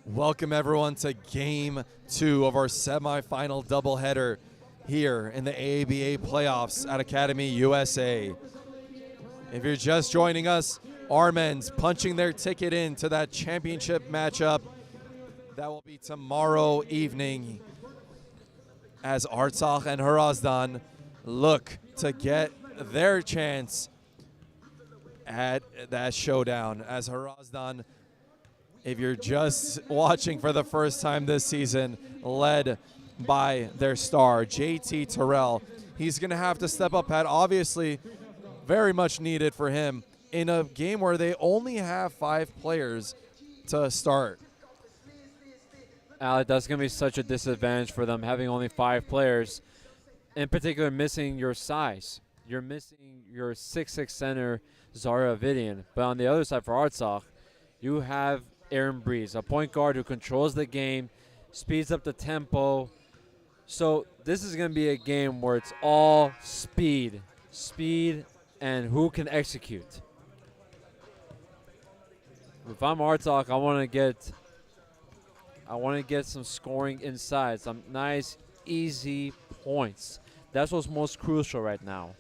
Welcome everyone to Game 2 of our semifinal doubleheader here in the AABA playoffs at Academy USA. If you're just joining us, Armen's punching their ticket into that championship matchup. That will be tomorrow evening as Artsakh and Hrazdan look to get their chance at that showdown. As Hrazdan, if you're just watching for the first time this season, led by their star, JT Terrell. He's going to have to step up, Pat. Obviously, very much needed for him in a game where they only have 5 players to start. Alec, that's going to be such a disadvantage for them, having only 5 players, in particular missing your size. You're missing your 6'6" center, Zara Vidian. But on the other side for Artsakh, you have Aaron Breeze, a point guard who controls the game, speeds up the tempo. So this is going to be a game where it's all speed, and who can execute. If I'm Artsakh, I want to get some scoring inside, some nice, easy points. That's what's most crucial right now.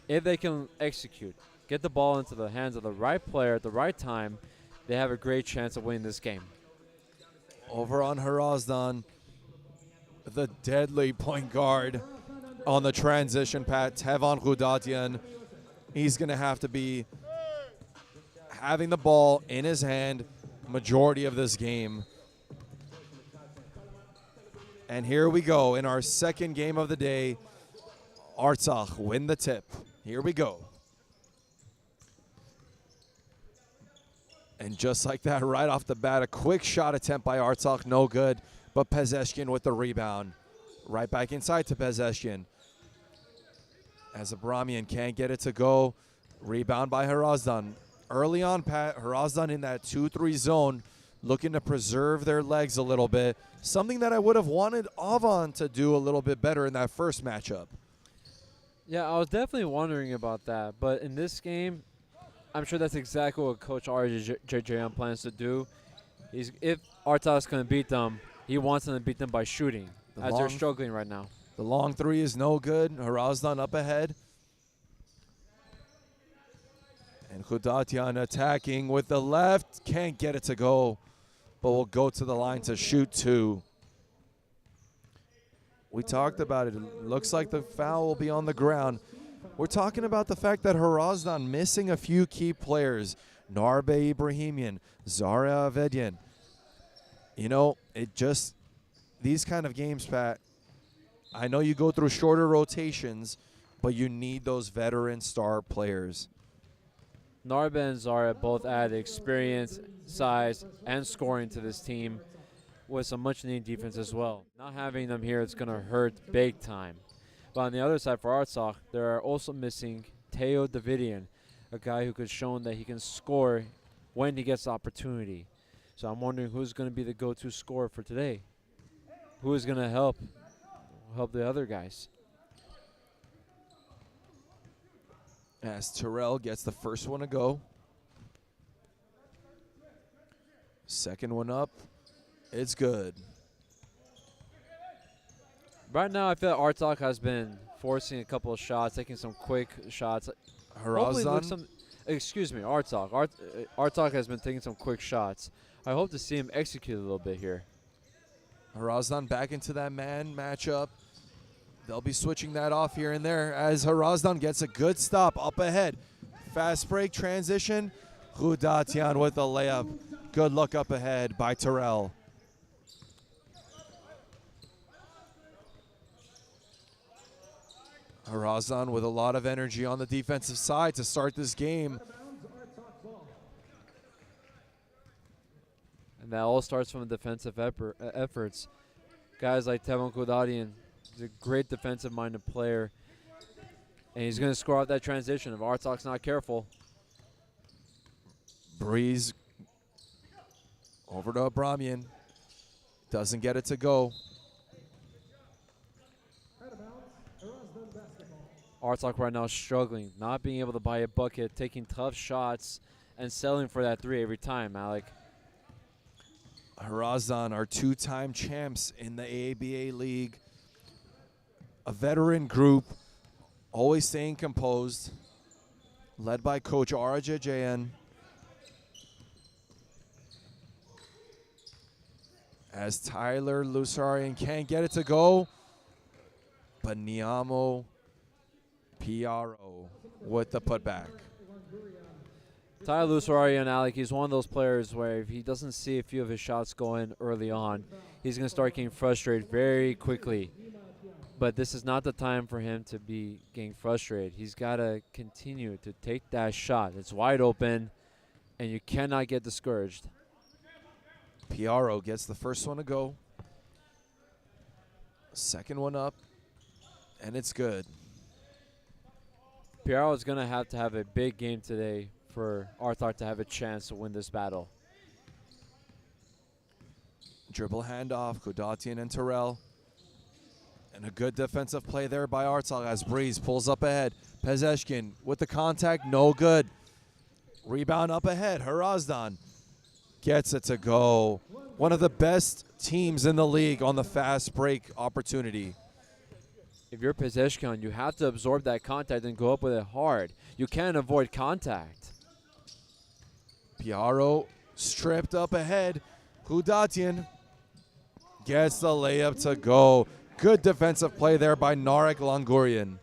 If they can execute, get the ball into the hands of the right player at the right time, they have a great chance of winning this game. Over on Harazdan, the deadly point guard on the transition, Pat, Tevan Khudatian. He's going to have to be having the ball in his hand majority of this game. And here we go in our second game of the day. Artsakh win the tip. Here we go. And just like that, right off the bat, a quick shot attempt by Artsakh, no good. But Pezeshkian with the rebound. Right back inside to Pezeshkian. As Abramian can't get it to go. Rebound by Harazdan. Early on, Pat, Harazdan in that 2-3 zone, looking to preserve their legs a little bit. Something that I would have wanted Avon to do a little bit better in that first matchup. Yeah, I was definitely wondering about that. But in this game, I'm sure that's exactly what Coach RJJM plans to do. If Artsakh's going to beat them, he wants them to beat them by shooting, as they're struggling right now. The long three is no good. Harazdan up ahead. And Khudatian attacking with the left. Can't get it to go, but will go to the line to shoot 2. We talked about it. It looks like the foul will be on the ground. We're talking about the fact that Harazdan missing a few key players. Narbe Ibrahimian, Zara Avedian. You know, these kind of games, Pat, I know you go through shorter rotations, but you need those veteran star players. Narbe and Zara both add experience, size, and scoring to this team with some much-needed defense as well. Not having them here is going to hurt big time. But on the other side for Artsakh, they are also missing Teo Davidian, a guy who could shown that he can score when he gets the opportunity. So I'm wondering who's going to be the go-to scorer for today. Who is going to help the other guys? As Terrell gets the first one to go. Second one up. It's good. Right now, I feel like Artsakh has been forcing a couple of shots, taking some quick shots. Harazdan. Excuse me, Artsakh. Artsakh has been taking some quick shots. I hope to see him execute a little bit here. Harazdan back into that man matchup. They'll be switching that off here and there as Harazdan gets a good stop up ahead. Fast break transition. Khudatian with the layup. Good look up ahead by Terrell. Harazdan with a lot of energy on the defensive side to start this game. And that all starts from defensive efforts. Guys like Tevan Khudatian, he's a great defensive-minded player. And he's going to score out that transition if Artsakh's not careful. Breeze over to Abramian. Doesn't get it to go. Artsakh right now struggling, not being able to buy a bucket, taking tough shots, and selling for that 3 every time, Alec. Hrazdan are two-time champs in the AABA League. A veteran group, always staying composed, led by Coach RJJN. As Tyler Lusarian can't get it to go, but Niamo PRO with the putback. Tyler Lusarian, Alec, he's one of those players where if he doesn't see a few of his shots going early on, he's going to start getting frustrated very quickly. But this is not the time for him to be getting frustrated. He's got to continue to take that shot. It's wide open, and you cannot get discouraged. PRO gets the first one to go. Second one up, and it's good. PRO is going to have a big game today for Artsakh to have a chance to win this battle. Dribble handoff, Kudatian and Terrell. And a good defensive play there by Artsakh as Breeze pulls up ahead. Pezeshkin with the contact, no good. Rebound up ahead, Harazdan gets it to go. One of the best teams in the league on the fast break opportunity. If you're Pezeshkin, you have to absorb that contact and go up with it hard. You can't avoid contact. Piaro stripped up ahead. Kudatian gets the layup to go. Good defensive play there by Narek Longorian.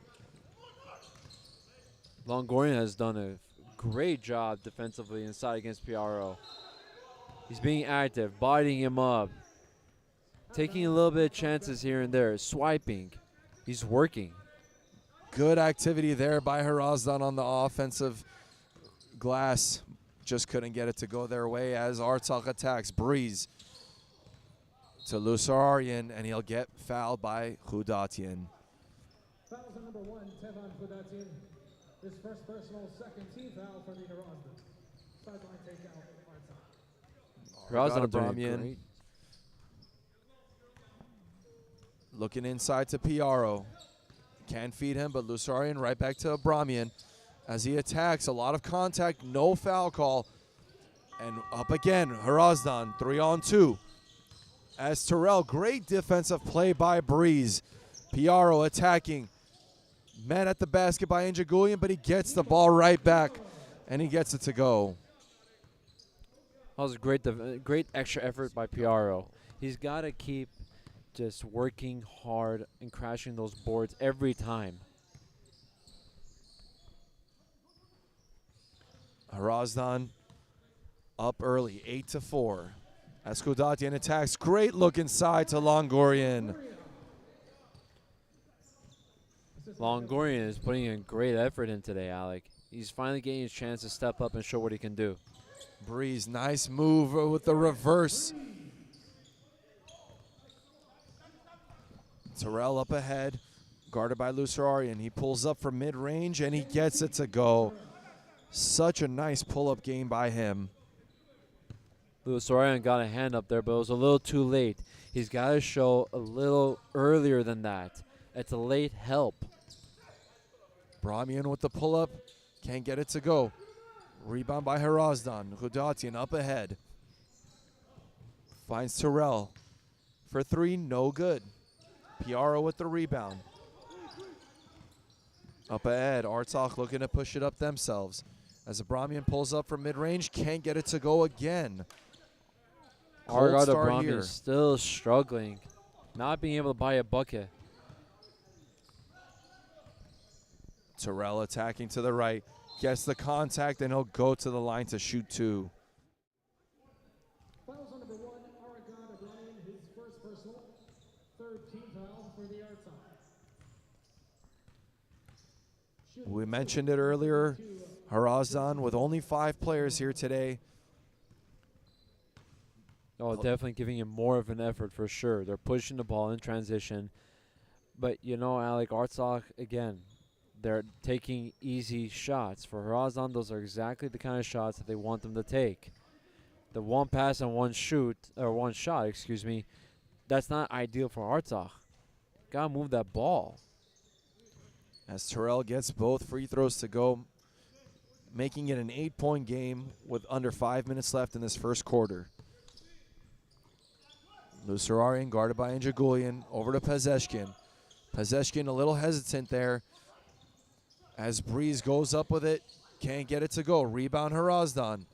Longorian has done a great job defensively inside against PRO. He's being active, bodying him up, taking a little bit of chances here and there, swiping. He's working. Good activity there by Harazdan on the offensive glass. Just couldn't get it to go their way as Artsakh attacks. Breeze to Lusarian, and he'll get fouled by Kudatian. Foul on number 1, Tevan Kudatian. His first personal, second team foul for the Harazdan. Sideline takeout, Artsakh. Hrazdan doing great. Looking inside to Piaro. Can't feed him, but Lusarian right back to Abramian as he attacks. A lot of contact, no foul call. And up again, Harazdan, 3-on-2. As Terrell, great defensive play by Breeze. Piaro attacking. Man at the basket by Anjagulian, but he gets the ball right back, and he gets it to go. That was a great extra effort by Piaro. He's got to keep just working hard and crashing those boards every time. Harazdan up early, 8-4. As Kudatian attacks, great look inside to Longorian. Longorian is putting in great effort in today, Alec. He's finally getting his chance to step up and show what he can do. Breeze, nice move with the reverse. Terrell up ahead, guarded by Lusarian. He pulls up from mid-range, and he gets it to go. Such a nice pull-up game by him. Lusarian got a hand up there, but it was a little too late. He's got to show a little earlier than that. It's a late help. Bramian with the pull-up, can't get it to go. Rebound by Harazdan. Kudatian up ahead. Finds Terrell for 3, no good. Piaro with the rebound. Up ahead, Artsakh looking to push it up themselves. As Abramian pulls up from mid-range, can't get it to go again. Argard Abramian is still struggling, not being able to buy a bucket. Terrell attacking to the right, gets the contact, and he'll go to the line to shoot 2. Fouls on number 1, Argard Abramian, his first personal, third team foul for the Artsakh. We mentioned it earlier, Harazdan with only 5 players here today. Oh, definitely giving him more of an effort for sure. They're pushing the ball in transition. But, you know, Alec, Artsakh, again, they're taking easy shots. For Harazdan, those are exactly the kind of shots that they want them to take. The one pass and one shot, excuse me, that's not ideal for Artsakh. Gotta move that ball. As Terrell gets both free throws to go, making it an 8-point game with under 5 minutes left in this first quarter. Lusararian guarded by Njagulian. Over to Pezeshkin. Pezeshkin a little hesitant there. As Breeze goes up with it. Can't get it to go. Rebound Harazdan.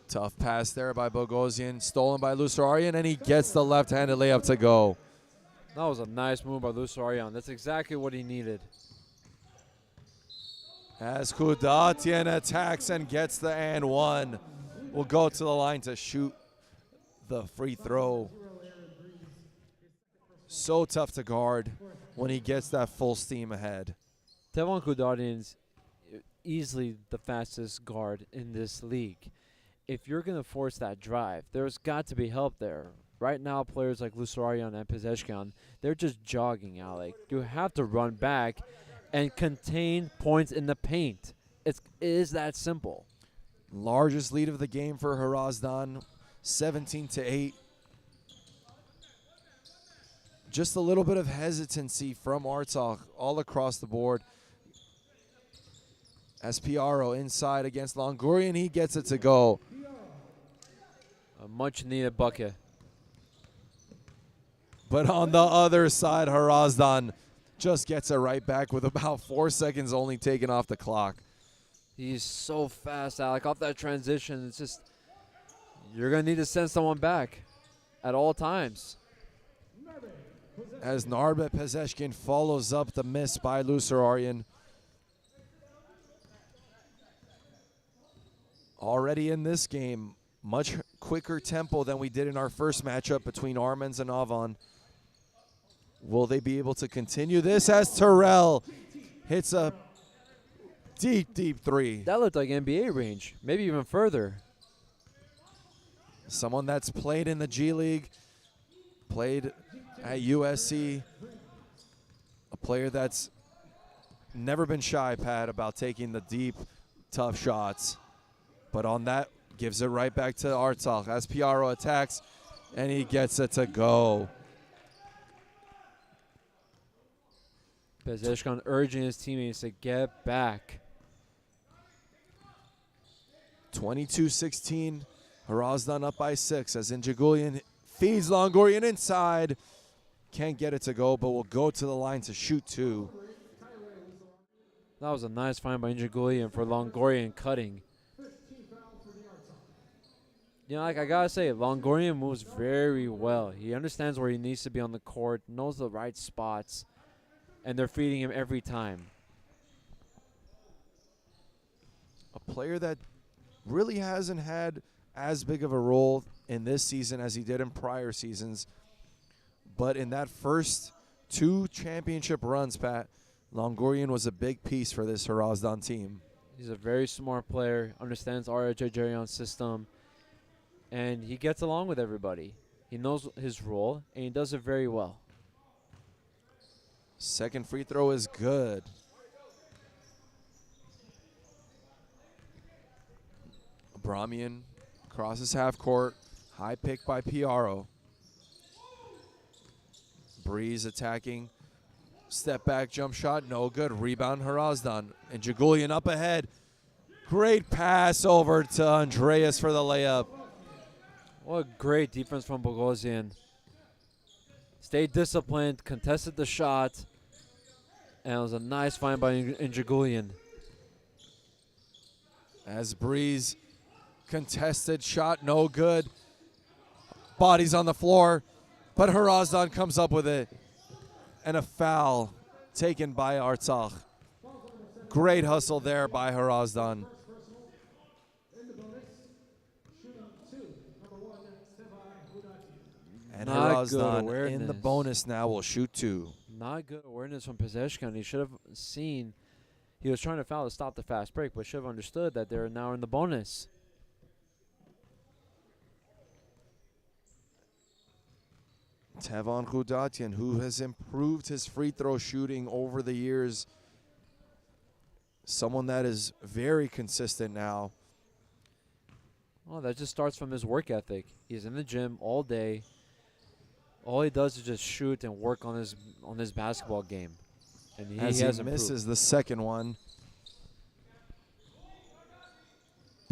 Tough pass there by Bogosian. Stolen by Lusararian, and he gets the left-handed layup to go. That was a nice move by Lusararian. That's exactly what he needed. As Kudatian attacks and gets the and one. Will go to the line to shoot the free throw. So tough to guard when he gets that full steam ahead. Tevon Kudatian's easily the fastest guard in this league. If you're going to force that drive, there's got to be help there. Right now, players like Lusararian and Pezeshkian, they're just jogging, Alec. You have to run back and contain points in the paint. It is that simple. Largest lead of the game for Harazdan, 17-8. Just a little bit of hesitancy from Artsakh all across the board. Espiaro inside against Longorian. He gets it to go. A much-needed bucket. But on the other side, Harazdan just gets it right back with about 4 seconds only taken off the clock. He's so fast, Alec. Off that transition, it's just, you're going to need to send someone back at all times. As Narbe Pezeshkin follows up the miss by Lusararian. Already in this game, much quicker tempo than we did in our first matchup between Armens and Avon. Will they be able to continue this as Terrell hits a deep, deep three? That looked like NBA range, maybe even further. Someone that's played in the G League, played at USC, a player that's never been shy, Pat, about taking the deep, tough shots. But on that, gives it right back to Artsakh. As Piaro attacks, and he gets it to go. Pezeshkian urging his teammates to get back. 22-16. Harazdan up by 6 as Njagulian feeds Longorian inside. Can't get it to go, but will go to the line to shoot 2. That was a nice find by Njagulian for Longorian cutting. You know, like I gotta say, Longorian moves very well. He understands where he needs to be on the court, knows the right spots, and they're feeding him every time. A player that really hasn't had as big of a role in this season as he did in prior seasons. But in that first 2 championship runs, Pat, Longorian was a big piece for this Harazdan team. He's a very smart player, understands RHJ's system, and he gets along with everybody. He knows his role, and he does it very well. Second free throw is good. Abramian crosses half court. High pick by Piaro. Breeze attacking. Step back jump shot. No good. Rebound Harazdan. And Njagulian up ahead. Great pass over to Andreas for the layup. What great defense from Bogosian. Stayed disciplined, contested the shot, and it was a nice find by Njagulian. As Breeze contested shot, no good. Bodies on the floor, but Harazdan comes up with it. And a foul taken by Artsakh. Great hustle there by Harazdan. And Harazdan in the bonus now will shoot 2. Not good awareness from Pezeshkian. He should have seen, he was trying to foul to stop the fast break, but should have understood that they're now in the bonus. Tevon Kudatian, who has improved his free throw shooting over the years. Someone that is very consistent now. Well, that just starts from his work ethic. He's in the gym all day. All he does is just shoot and work on his basketball game. And he As has he improved. misses the second one.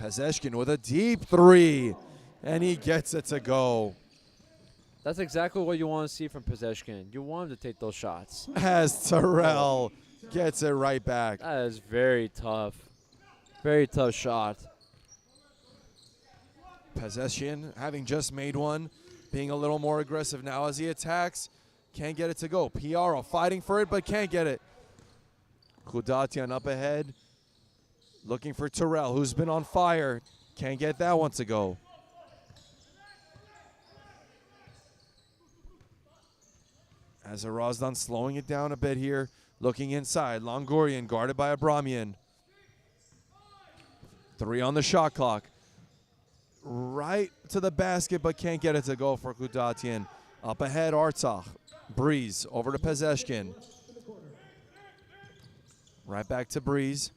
Pezeshkin with a deep three, and he gets it to go. That's exactly what you want to see from Pezeshkin. You want him to take those shots. As Terrell gets it right back. That is very tough. Very tough shot. Pezeshkin, having just made one, being a little more aggressive now as he attacks. Can't get it to go. Piaro fighting for it, but can't get it. Khudatian up ahead, looking for Terrell, who's been on fire. Can't get that one to go. As Harazdan slowing it down a bit here, looking inside. Longorian guarded by Abramian. 3 on the shot clock. Right to the basket, but can't get it to go for Khudatian. Up ahead, Artsakh. Breeze over to Pezeshkin. Right back to Breeze.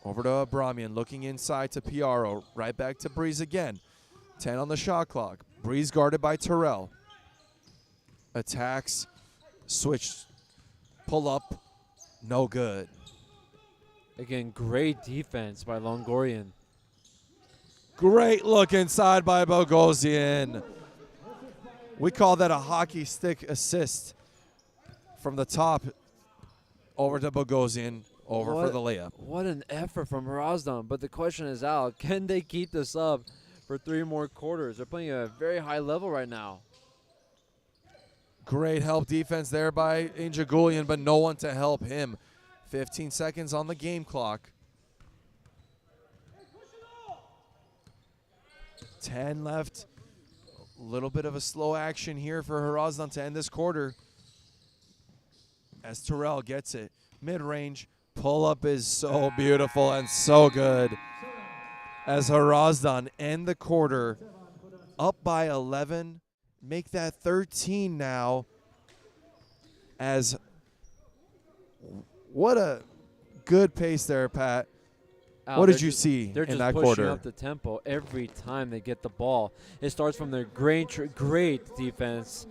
Over to Abramian, looking inside to Piaro. Right back to Breeze again. 10 on the shot clock. Breeze guarded by Terrell. Attacks, switch, pull up, no good. Again, great defense by Longorian. Great look inside by Bogosian. We call that a hockey stick assist from the top over to Bogosian, over for the layup. What an effort from Hrazdan. But the question is, Al, can they keep this up for 3 more quarters? They're playing at a very high level right now. Great help defense there by Injagulian, but no one to help him. 15 seconds on the game clock. 10 left. A little bit of a slow action here for Harazdan to end this quarter. As Terrell gets it. Mid-range. Pull-up is so beautiful and so good. As Harazdan end the quarter up by 11. Make that 13 now. As what a good pace there, Pat. Al, what did you see in that quarter? They're just pushing up the tempo every time they get the ball. It starts from their great defense,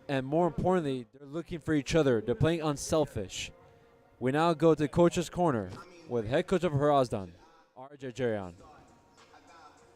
and more importantly, they're looking for each other. They're playing unselfish. We now go to Coach's Corner with head coach of Harazdan, RJ.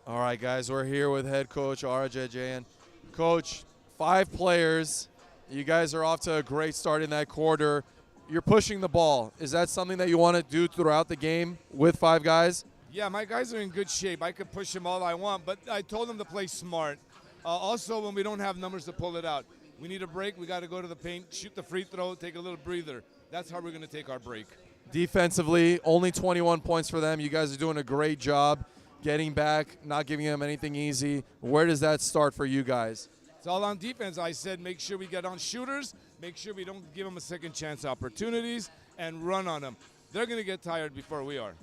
All right, guys, we're here with head coach RJ. Coach, 5 players. You guys are off to a great start in that quarter. You're pushing the ball. Is that something that you want to do throughout the game with 5 guys? Yeah, my guys are in good shape. I could push them all I want, but I told them to play smart. Also, when we don't have numbers to pull it out, we need a break. We got to go to the paint, shoot the free throw, take a little breather. That's how we're going to take our break. Defensively, only 21 points for them. You guys are doing a great job getting back, not giving them anything easy. Where does that start for you guys? It's all on defense. I said make sure we get on shooters, make sure we don't give them a second chance opportunities, and run on them. They're going to get tired before we are.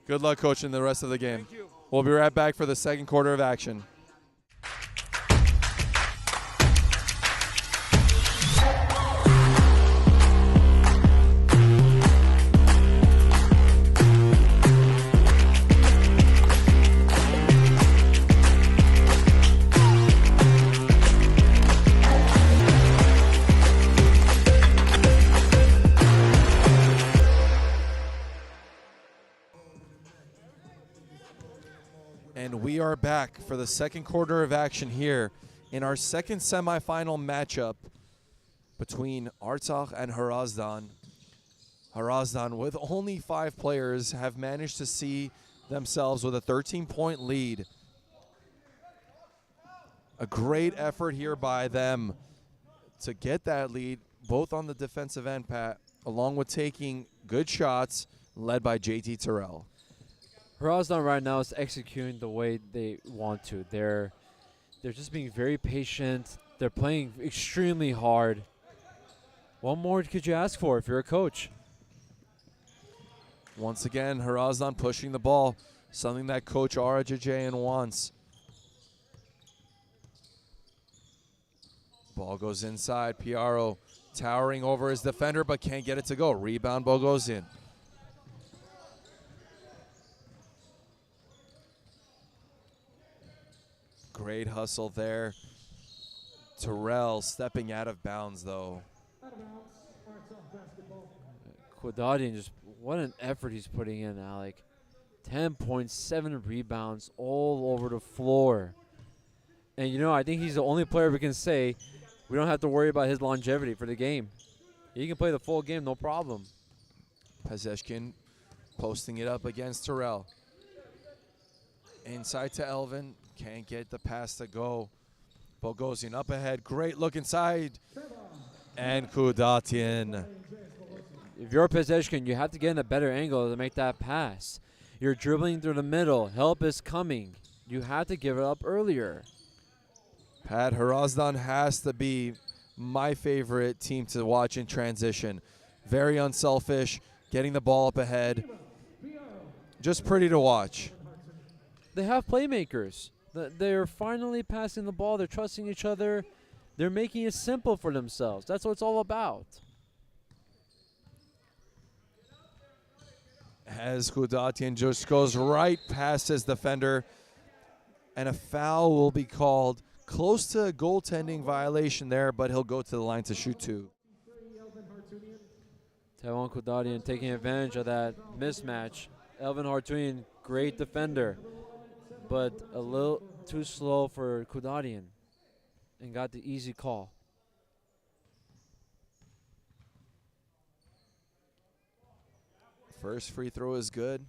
Good luck coaching the rest of the game. Thank you. We'll be right back for the second quarter of action. And we are back for the second quarter of action here in our second semifinal matchup between Artsakh and Harazdan. Harazdan, with only 5 players, have managed to see themselves with a 13-point lead. A great effort here by them to get that lead, both on the defensive end, Pat, along with taking good shots, led by JT Terrell. Hrazdan right now is executing the way they want to. They're just being very patient. They're playing extremely hard. What more could you ask for if you're a coach? Once again, Harazdan pushing the ball, something that Coach Arajajayan wants. Ball goes inside. Piaro towering over his defender, but can't get it to go. Rebound, ball goes in. Great hustle there. Terrell stepping out of bounds, though. Khudatian, just what an effort he's putting in, Alec. 10.7 rebounds all over the floor. And, you know, I think he's the only player we can say we don't have to worry about his longevity for the game. He can play the full game, no problem. Pezeshkin posting it up against Terrell. Inside to Elvin. Can't get the pass to go. Bogosian up ahead. Great look inside. And Kudatian. If you're Pezeshkin, you have to get in a better angle to make that pass. You're dribbling through the middle. Help is coming. You have to give it up earlier. Pat, Harazdan has to be my favorite team to watch in transition. Very unselfish, getting the ball up ahead. Just pretty to watch. They have playmakers. They're finally passing the ball. They're trusting each other. They're making it simple for themselves. That's what it's all about. As Kudatian just goes right past his defender, and a foul will be called. Close to a goaltending violation there, but he'll go to the line to shoot two. Taiwan Kudatian taking advantage of that mismatch. Elvin Hartunian, great defender, but a little too slow for Kudatian and got the easy call. First free throw is good.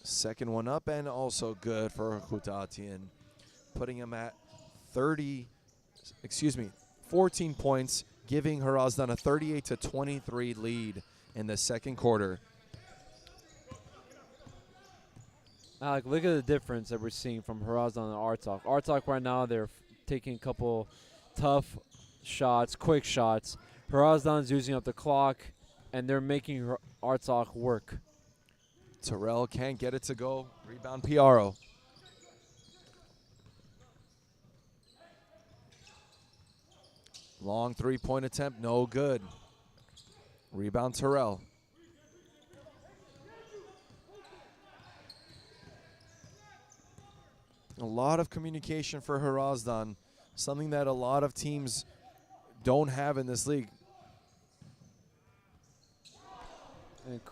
Second one up and also good for Kudatian, putting him at 14 points, giving Harazdan a 38-23 lead in the second quarter. Alec, look at the difference that we're seeing from Hrazdan and Artsakh. Artsakh right now, they're taking a couple tough shots, quick shots. Hrazdan's using up the clock, and they're making Artsakh work. Terrell can't get it to go. Rebound Piaro. Long three-point attempt, no good. Rebound Terrell. A lot of communication for Harazdan, something that a lot of teams don't have in this league.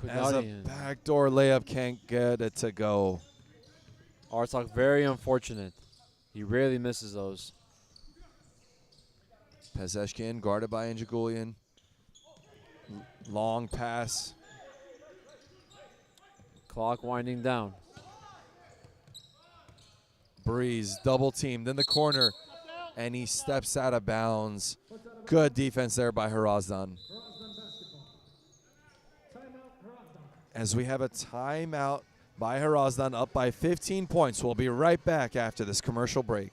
As a backdoor layup, can't get it to go. Artsakh, very unfortunate. He rarely misses those. Pezeshkin guarded by Anjagulian. Long pass. Clock winding down. Breeze double teamed in the corner, and he steps out of bounds. Good defense there by Harazdan. As we have a timeout by Harazdan, up by 15 points. We'll be right back after this commercial break.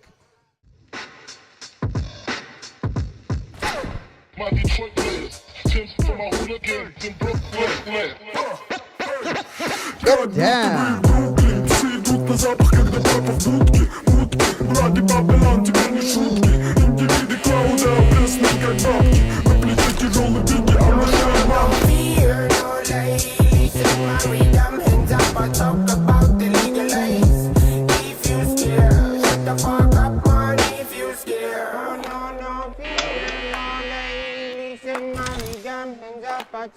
My Detroit players, Tim's from my hooligans in Brooklyn. Get down.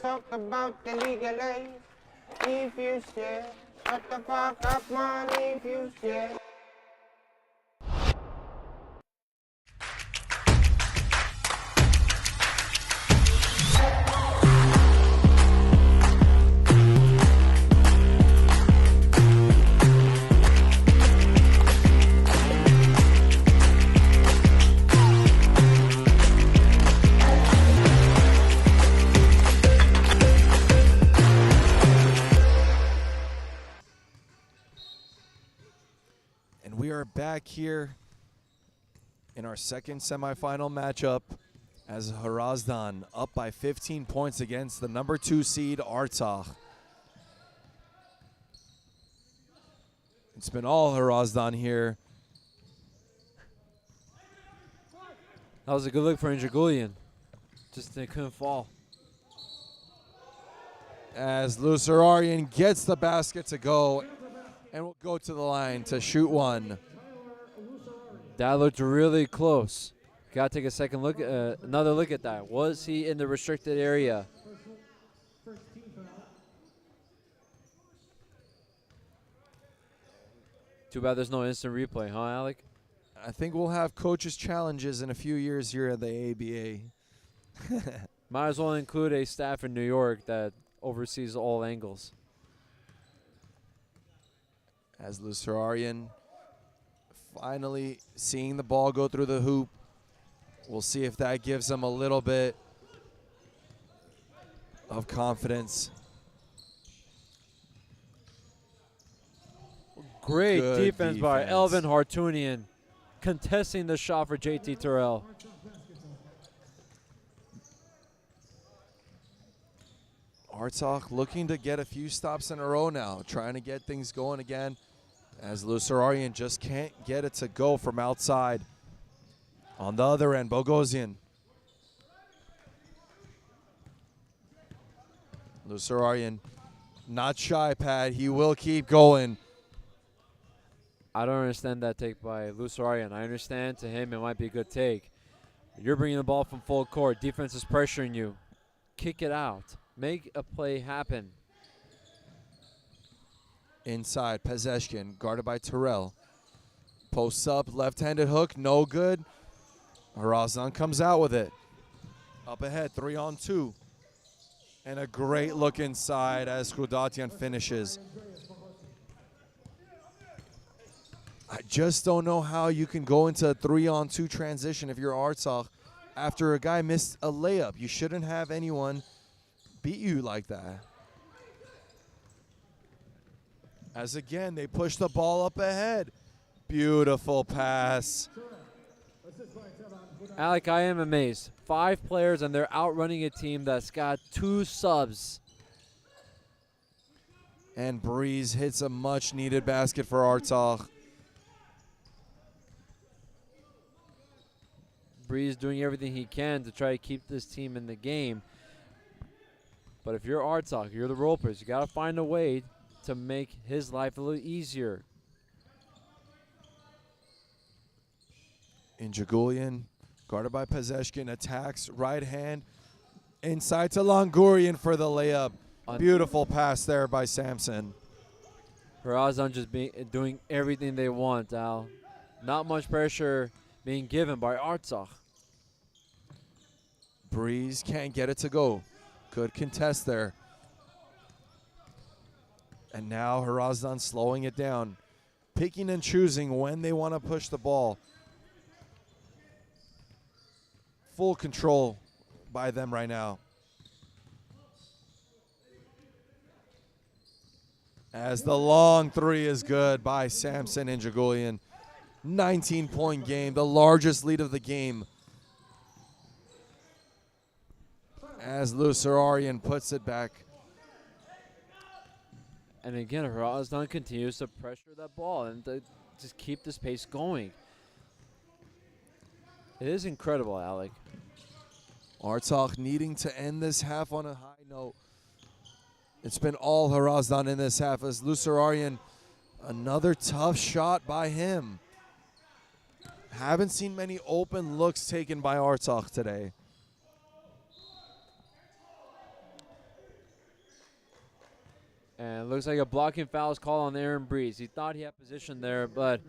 Talk about the legal aid. If you scared, shut the fuck up, man. If you scared. Back here in our second semifinal matchup as Harazdan up by 15 points against the number 2 seed Artsakh. It's been all Harazdan here. That was a good look for Anjagulian. Just they couldn't fall. As Lusararian gets the basket to go and will go to the line to shoot one. That looked really close. Got to take a second look, another look at that. Was he in the restricted area? Too bad there's no instant replay, huh, Alec? I think we'll have coaches' challenges in a few years here at the AABA. Might as well include a staff in New York that oversees all angles. As Lusararian finally seeing the ball go through the hoop. We'll see if that gives him a little bit of confidence. Great Good defense by defense. Elvin Hartunian, contesting the shot for JT Terrell. Artsakh looking to get a few stops in a row now, trying to get things going again, as Lusararian just can't get it to go from outside. On the other end, Bogosian. Lusararian not shy, Pat. He will keep going. I don't understand that take by Lusararian. I understand to him it might be a good take. You're bringing the ball from full court. Defense is pressuring you. Kick it out. Make a play happen. Inside, Pezeshkin, guarded by Terrell. Posts up, left-handed hook, no good. Harazdan comes out with it. Up ahead, 3-on-2. And a great look inside as Kudatian finishes. I just don't know how you can go into a 3-on-2 transition if you're Artsakh after a guy missed a layup. You shouldn't have anyone beat you like that. As again, they push the ball up ahead. Beautiful pass. Alec, I am amazed. 5 players and they're outrunning a team that's got 2 subs. And Breeze hits a much-needed basket for Artsakh. Breeze doing everything he can to try to keep this team in the game. But if you're Artsakh, you're the role players, you got to find a way to make his life a little easier. Injagulian, guarded by Pezeshkin, attacks right hand. Inside to Longurian for the layup. Beautiful pass there by Samson. Hrazdan just doing everything they want, Al. Not much pressure being given by Artsakh. Breeze can't get it to go. Good contest there. And now Harazdan slowing it down. Picking and choosing when they want to push the ball. Full control by them right now. As the long 3 is good by Samson and Jagulian. 19-point game, the largest lead of the game. As Lusararian puts it back. And again, Hrazdan continues to pressure that ball and to just keep this pace going. It is incredible, Alec. Artsakh needing to end this half on a high note. It's been all Harazdan in this half as Lusararian, another tough shot by him. Haven't seen many open looks taken by Artsakh today. And it looks like a blocking foul is called on Aaron Breeze. He thought he had position there, but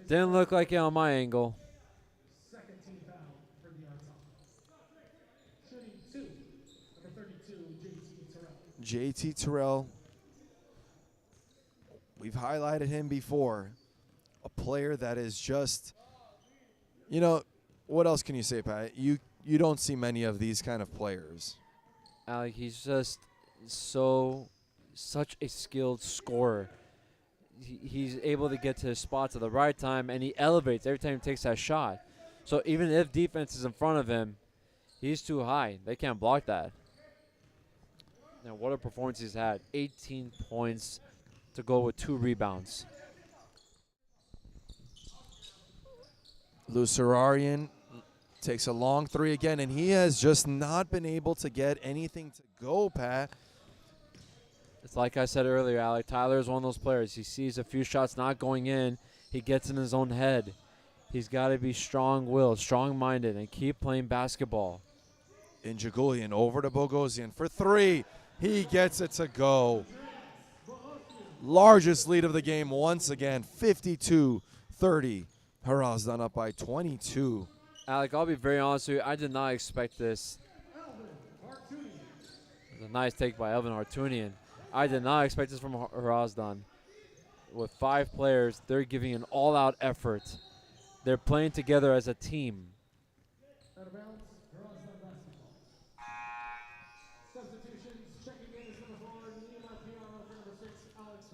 didn't look like it on my angle. Second team foul for the Artsakh. Shooting 2, number 32, JT Terrell. JT Terrell, we've highlighted him before. A player that is just, you know, what else can you say, Pat? You don't see many of these kind of players. Alec, he's just such a skilled scorer. He's able to get to his spots at the right time, and he elevates every time he takes that shot. So even if defense is in front of him, he's too high. They can't block that. Now, what a performance he's had. 18 points to go with 2 rebounds. Lusararian takes a long 3 again, and he has just not been able to get anything to go, Pat. It's like I said earlier, Alec. Tyler is one of those players. He sees a few shots not going in. He gets in his own head. He's got to be strong-willed, strong-minded, and keep playing basketball. Injagulian over to Bogosian for three. He gets it to go. Largest lead of the game once again, 52-30. Harazdan up by 22. Alec, I'll be very honest with you. I did not expect this. It's a nice take by Elvin Hartunian. I did not expect this from Hrazdan. With 5 players, they're giving an all-out effort. They're playing together as a team. Out of bounds, Hrazdan basketball. Substitutions, checking in is number 4, Nima Piano for number 6, Alex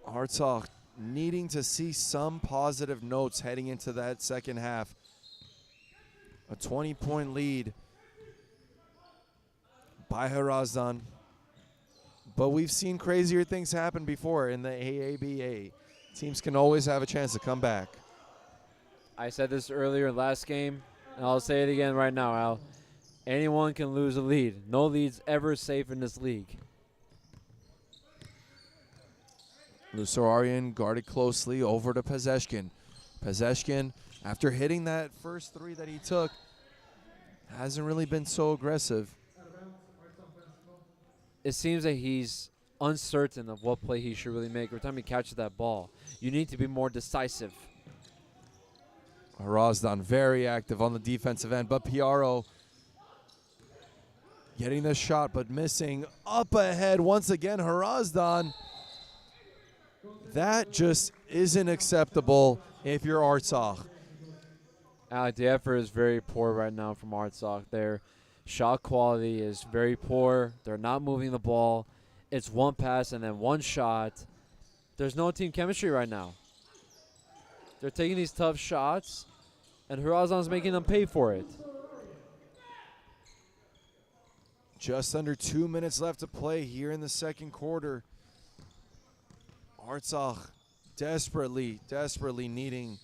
Ramos. Artsakh needing to see some positive notes heading into that second half. A 20-point lead by Harazdan. But we've seen crazier things happen before in the AABA. Teams can always have a chance to come back. I said this earlier last game, and I'll say it again right now, Al. Anyone can lose a lead. No lead's ever safe in this league. Lusararian guarded closely over to Pezeshkin. Pezeshkin, after hitting that first 3 that he took, hasn't really been so aggressive. It seems that he's uncertain of what play he should really make every time he catches that ball. You need to be more decisive. Harazdan very active on the defensive end, but Piaro getting the shot but missing. Up ahead once again, Harazdan. That just isn't acceptable if you're Artsakh. Alec, the effort is very poor right now from Artsakh. Their shot quality is very poor. They're not moving the ball. It's one pass and then one shot. There's no team chemistry right now. They're taking these tough shots, and Harazdan's making them pay for it. Just under 2 minutes left to play here in the second quarter. Artsakh desperately needing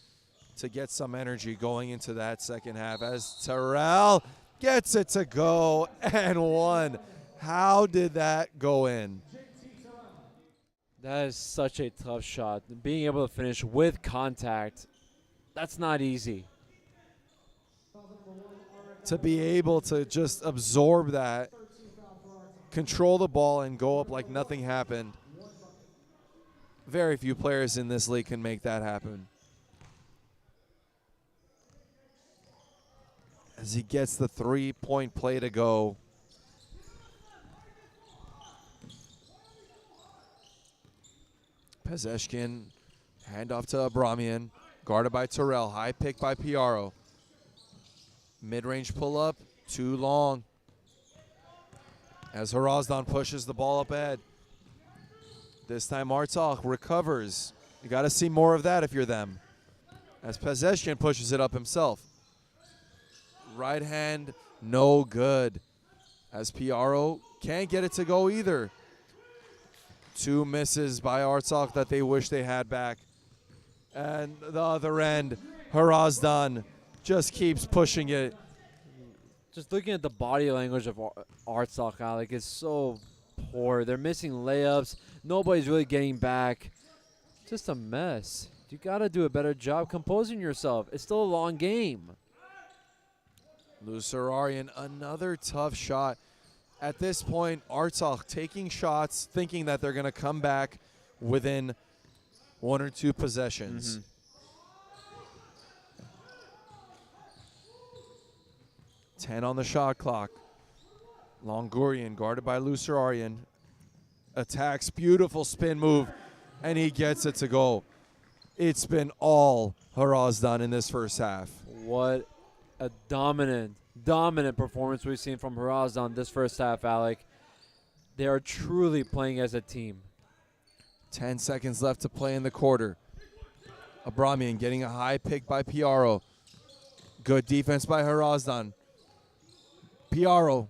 to get some energy going into that second half as Terrell gets it to go and one. How did that go in? That is such a tough shot. Being able to finish with contact, that's not easy. To be able to just absorb that, control the ball, and go up like nothing happened. Very few players in this league can make that happen. As he gets the 3-point play to go. Pezeshkin, handoff to Abramian, guarded by Terrell, high pick by Piaro. Mid-range pull-up, too long. As Harazdan pushes the ball up ahead. This time Artsakh recovers. You got to see more of that if you're them. As Pezeshkin pushes it up himself. Right hand, no good. As Piaro can't get it to go either. 2 misses by Artsakh that they wish they had back. And the other end, Harazdan just keeps pushing it. Just looking at the body language of Artsakh, Alec, is so poor. They're missing layups. Nobody's really getting back. Just a mess. You got to do a better job composing yourself. It's still a long game. Lusararian, another tough shot. At this point, Artsakh taking shots, thinking that they're going to come back within 1 or 2 possessions. 10 on the shot clock. Longurian guarded by Lusararian. Attacks, beautiful spin move, and he gets it to go. It's been all Harazdan in this first half. What a dominant performance we've seen from Harazdan this first half, Alec. They are truly playing as a team. 10 seconds left to play in the quarter. Abramian getting a high pick by Piaro. Good defense by Harazdan. Piaro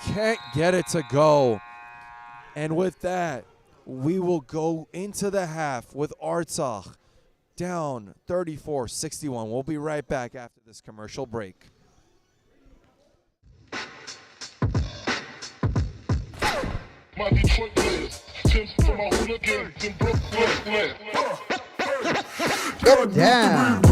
can't get it to go. And with that, we will go into the half with Artsakh down 34-61. We'll be right back after this commercial break. My Detroit players, 10 from my hooligans in Brooklyn. Get down.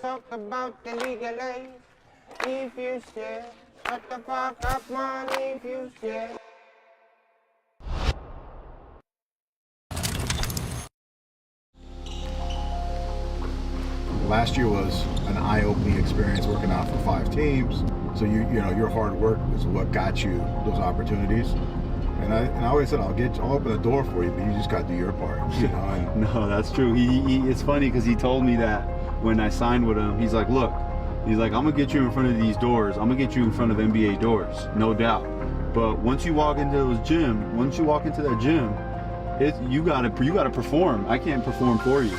Talk about the legal age. If you scared, shut the fuck up, man. If you scared. Last year was an eye-opening experience working out for 5 teams. So you know your hard work is what got you those opportunities. And I always said I'll open the door for you, but you just got to do your part. You know. And no, that's true. It's funny because he told me that when I signed with him. He's like, look, he's like, I'm gonna get you in front of these doors. I'm gonna get you in front of NBA doors, no doubt. But once you walk into that gym, you gotta perform. I can't perform for you.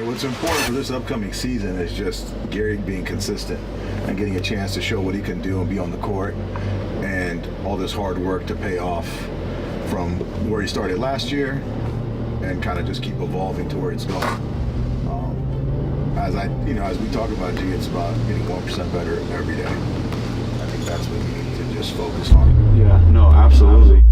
What's important for this upcoming season is just Gary being consistent and getting a chance to show what he can do and be on the court, and all this hard work to pay off from where he started last year and kind of just keep evolving to where it's going. As we talk about G, it's about getting 1% better every day. I think that's what we need to just focus on. Yeah, no, absolutely.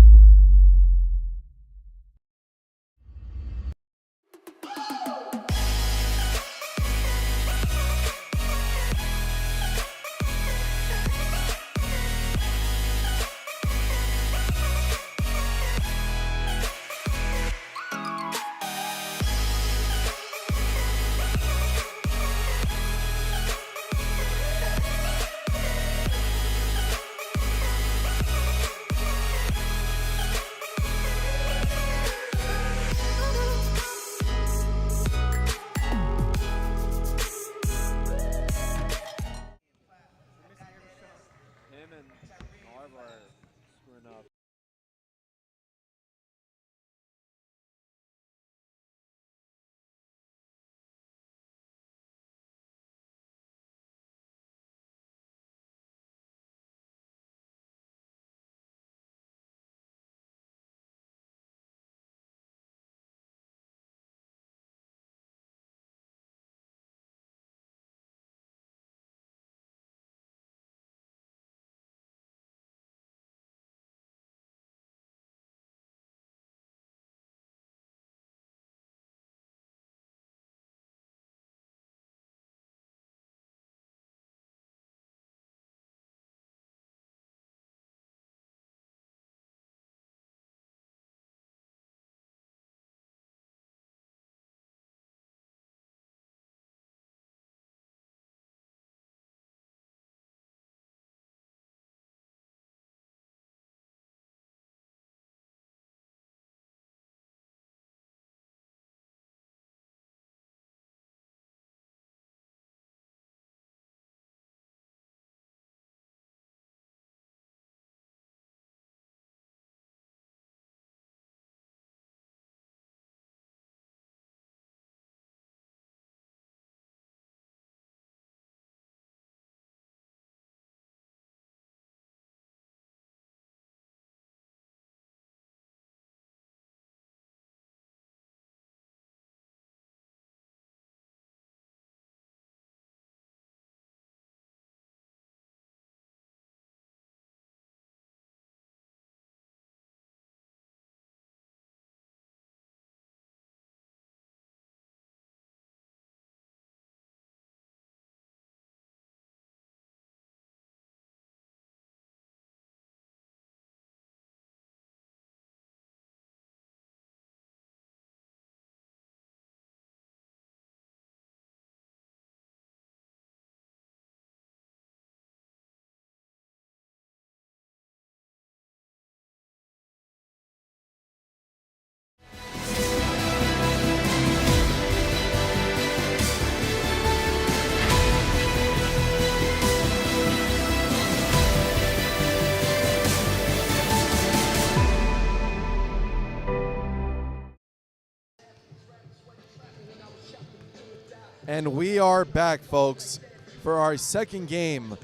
And we are back, folks, for our second game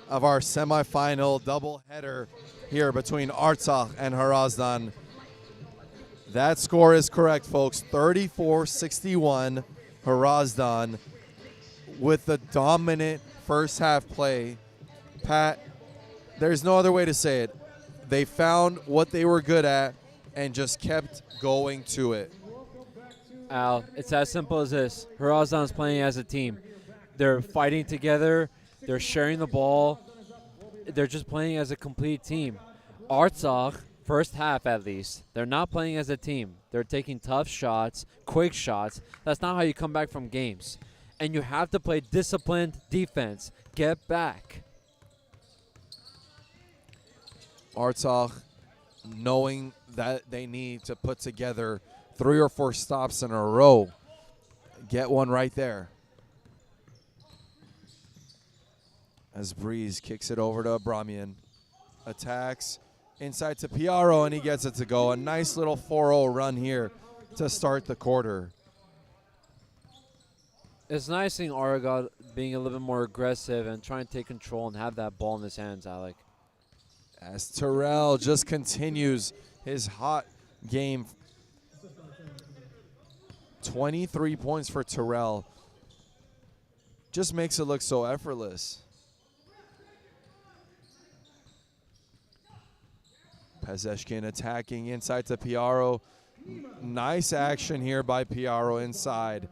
of our semifinal doubleheader here between Artsakh and Harazdan. That score is correct, folks. 34-61, Harazdan with the dominant first half play. Pat, there's no other way to say it. They found what they were good at and just kept going to it. Al, it's as simple as this. Harazdan's playing as a team. They're fighting together. They're sharing the ball. They're just playing as a complete team. Artsakh, first half at least, they're not playing as a team. They're taking tough shots, quick shots. That's not how you come back from games. And you have to play disciplined defense. Get back. Artsakh, knowing that they need to put together 3 or 4 stops in a row, get one right there. As Breeze kicks it over to Abramian. Attacks inside to Piaro, and he gets it to go. A nice little 4-0 run here to start the quarter. It's nice seeing Aragod being a little bit more aggressive and trying to take control and have that ball in his hands, Alec. As Terrell just continues his hot game. 23 points for Terrell. Just makes it look so effortless. Pezeshkin attacking inside to Piaro. Nice action here by Piaro inside.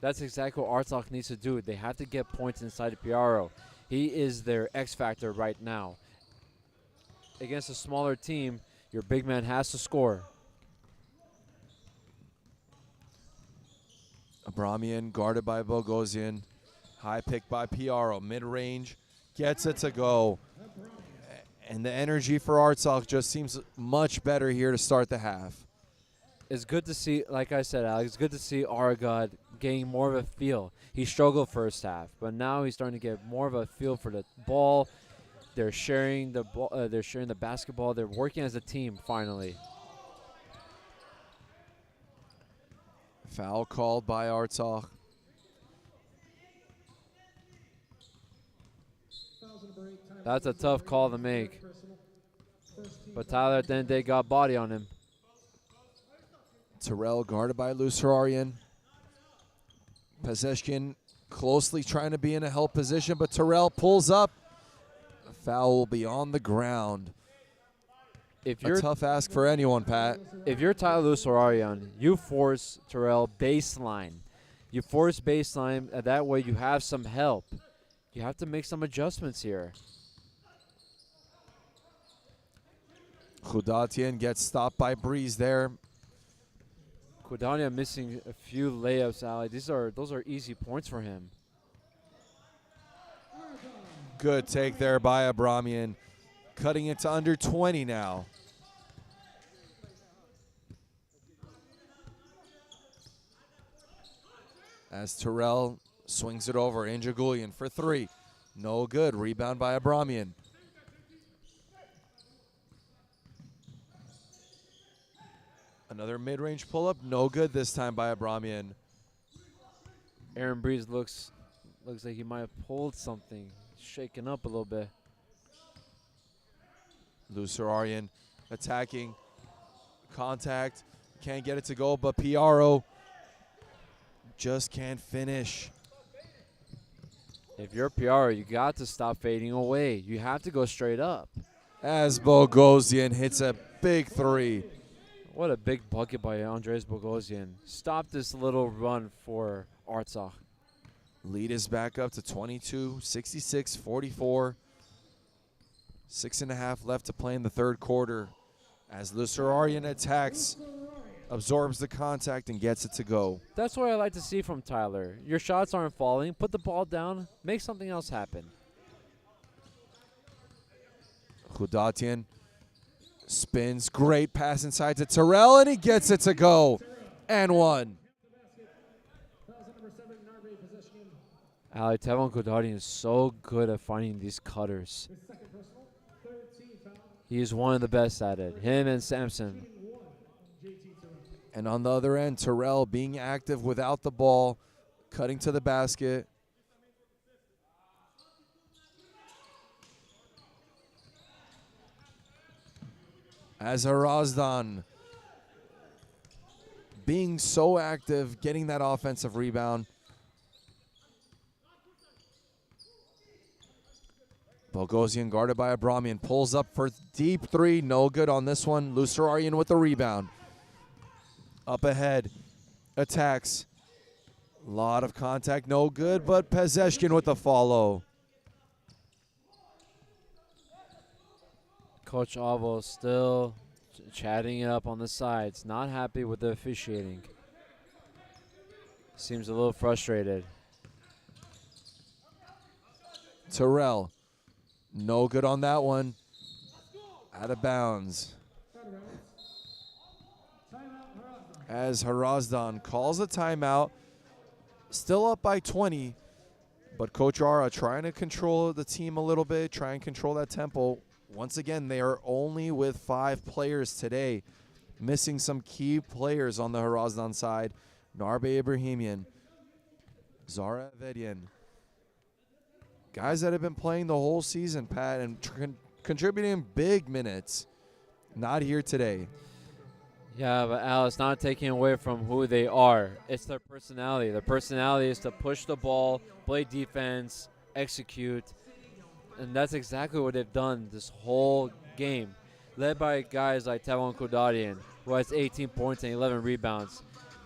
That's exactly what Artsakh needs to do. They have to get points inside of Piaro. He is their X factor right now. Against a smaller team, your big man has to score. Abramian guarded by Bogosian. High pick by Piaro. Mid-range. Gets it to go. And the energy for Artsakh just seems much better here to start the half. It's good to see, like I said, Alex, it's good to see Aragod getting more of a feel. He struggled first half, but now he's starting to get more of a feel for the ball. They're sharing the ball. They're sharing the basketball. They're working as a team finally. Foul called by Artsakh. That's a tough call to make. But Tyler at the end of the day got body on him. Terrell guarded by Lusararian. Pezeshkin closely trying to be in a help position, but Terrell pulls up. The foul will be on the ground. If A you're tough ask for anyone, Pat. if you're Tyler Lusararian, you force Terrell baseline. You force baseline. That way you have some help. You have to make some adjustments here. Khudatian gets stopped by Breeze there. Kodania missing a few layups, Ali. Those are easy points for him. Good take there by Abramian. Cutting it to under 20 now. As Terrell swings it over, Injagulian for 3. No good. Rebound by Abramian. Another mid-range pull-up. No good this time by Abramian. Aaron Breeze looks like he might have pulled something, shaken up a little bit. Lusararian attacking. Contact. Can't get it to go, but Piaro just can't finish. If you're PR, you got to stop fading away. You have to go straight up. As Bogosian hits a big 3. What a big bucket by Andres Bogosian. Stop this little run for Artsakh. Lead is back up to 22, 66, 44. 6.5 left to play in the third quarter. As Lusararian attacks, absorbs the contact, and gets it to go. That's what I like to see from Tyler. Your shots aren't falling. Put the ball down. Make something else happen. Khudatian spins. Great pass inside to Terrell, and he gets it to go. And one. Ali, Tevon Kodadian is so good at finding these cutters. He is one of the best at it. Him and Sampson. And on the other end, Terrell being active without the ball, cutting to the basket. As Harazdan being so active, getting that offensive rebound. Bogosian guarded by Abramian. Pulls up for deep three. No good on this one. Lusararian with the rebound. Up ahead. Attacks. A lot of contact. No good, but Pezeshkin with the follow. Coach Avo still chatting it up on the sides. Not happy with the officiating. Seems a little frustrated. Terrell. No good on that one. Out of bounds. As Harazdan calls a timeout. Still up by 20. But Coach Ara trying to control the team a little bit. Try and control that tempo. Once again, they are only with 5 players today. Missing some key players on the Harazdan side. Narbe Ibrahimian. Zara Avedian. Guys that have been playing the whole season, Pat, and contributing big minutes. Not here today. Yeah, but Al, it's not taking away from who they are. It's their personality. Their personality is to push the ball, play defense, execute. And that's exactly what they've done this whole game. Led by guys like Tavon Kodadian, who has 18 points and 11 rebounds.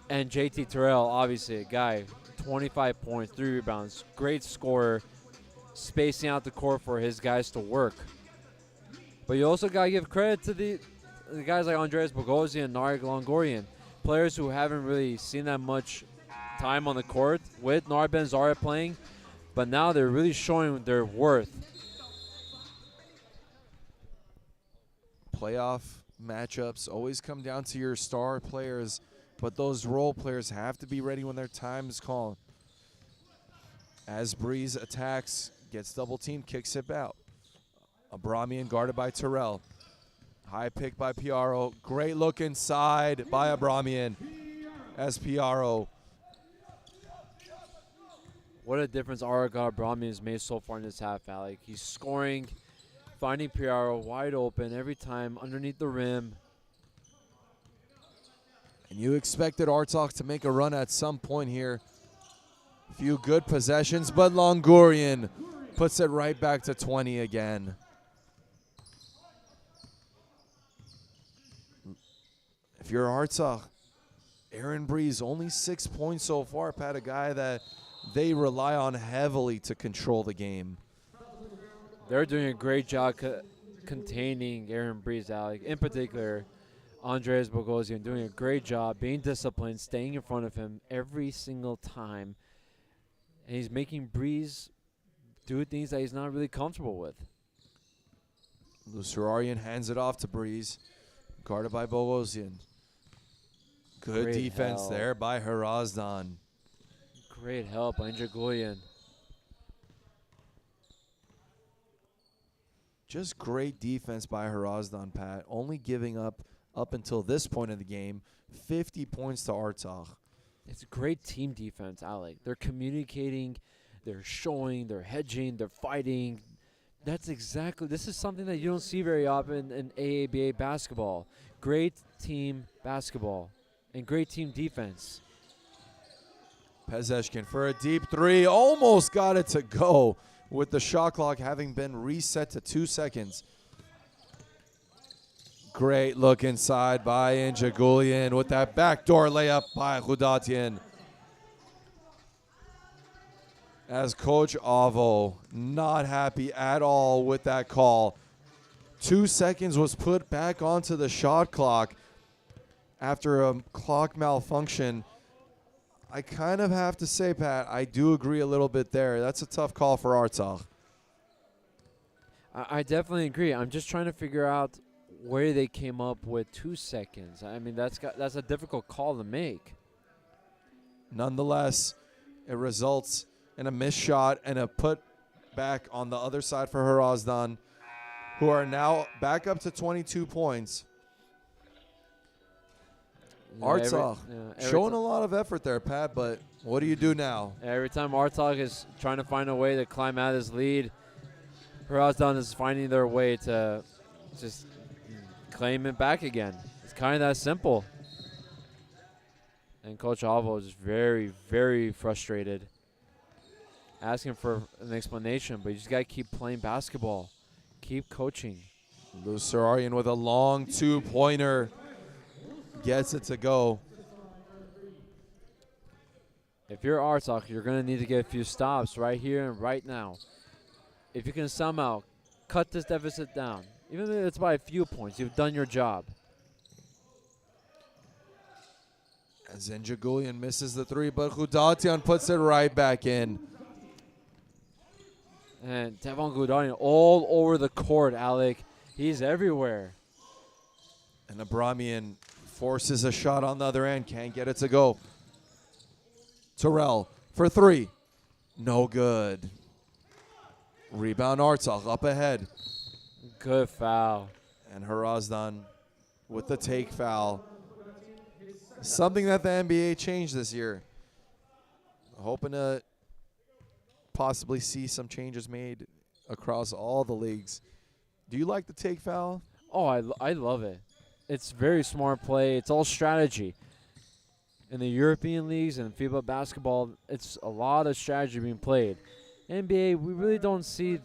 And JT Terrell, obviously a guy, 25 points, 3 rebounds. Great scorer, spacing out the court for his guys to work. But you also got to give credit to the guys like Andreas Bogosian and Narek Longorian, players who haven't really seen that much time on the court with Narben Zara playing, but now they're really showing their worth. Playoff matchups always come down to your star players, but those role players have to be ready when their time is called. As Breeze attacks, gets double teamed, kicks it out. Abramian guarded by Terrell. High pick by Piaro. Great look inside by Abramian as Piaro. What a difference Aragon Abramian has made so far in this half, Alec. He's scoring, finding Piaro wide open every time underneath the rim. And you expected Artsakh to make a run at some point here. A few good possessions, but Longorian puts it right back to 20 again. If you're Artsakh, Aaron Breeze, only 6 points so far. Pat, a guy that they rely on heavily to control the game. They're doing a great job containing Aaron Breeze, Alec. In particular, Andreas Bogosian doing a great job being disciplined, staying in front of him every single time. And he's making Breeze do things that he's not really comfortable with. Lusararian hands it off to Breeze, guarded by Bogosian. Good Great defense help. there by Harazdan. Great help by Njagulian. Just great defense by Harazdan, Pat. Only giving up until this point of the game, 50 points to Artsakh. It's great team defense, Alec. They're communicating, they're showing, they're hedging, they're fighting. This is something that you don't see very often in AABA basketball. Great team basketball and great team defense. Pezeshkin for a deep three. Almost got it to go with the shot clock having been reset to 2 seconds. Great look inside by Njagulian with that backdoor layup by Khudatian. As Coach Avo not happy at all with that call. 2 seconds was put back onto the shot clock after a clock malfunction. I kind of have to say, Pat, I do agree a little bit there. That's a tough call for Artsakh. I definitely agree. I'm just trying to figure out where they came up with 2 seconds. I mean, that's a difficult call to make. Nonetheless, it results in a missed shot and a put back on the other side for Harazdan, who are now back up to 22 points. Artsakh every showing ti- a lot of effort there, Pat, but what do you do now? Every time Artsakh is trying to find a way to climb out of his lead, Hrazdan is finding their way to just claim it back again. It's kind of that simple. And Coach Avo is very, very frustrated, asking for an explanation, but you just got to keep playing basketball. Keep coaching. Lusararian with a long two-pointer gets it to go. If you're Artsakh, you're going to need to get a few stops right here and right now. If you can somehow cut this deficit down, even if it's by a few points, you've done your job. As Njagulian misses the three, but Khudatian puts it right back in. And Tevon Gudanian all over the court, Alec. He's everywhere. And Abramian forces a shot on the other end. Can't get it to go. Terrell for three. No good. Rebound Artsakh up ahead. Good foul. And Harazdan with the take foul. Something that the NBA changed this year. Hoping to possibly see some changes made across all the leagues. Do you like the take foul? Oh, I love it. It's very smart play. It's all strategy. In the European leagues and FIBA basketball, it's a lot of strategy being played. NBA, we really don't see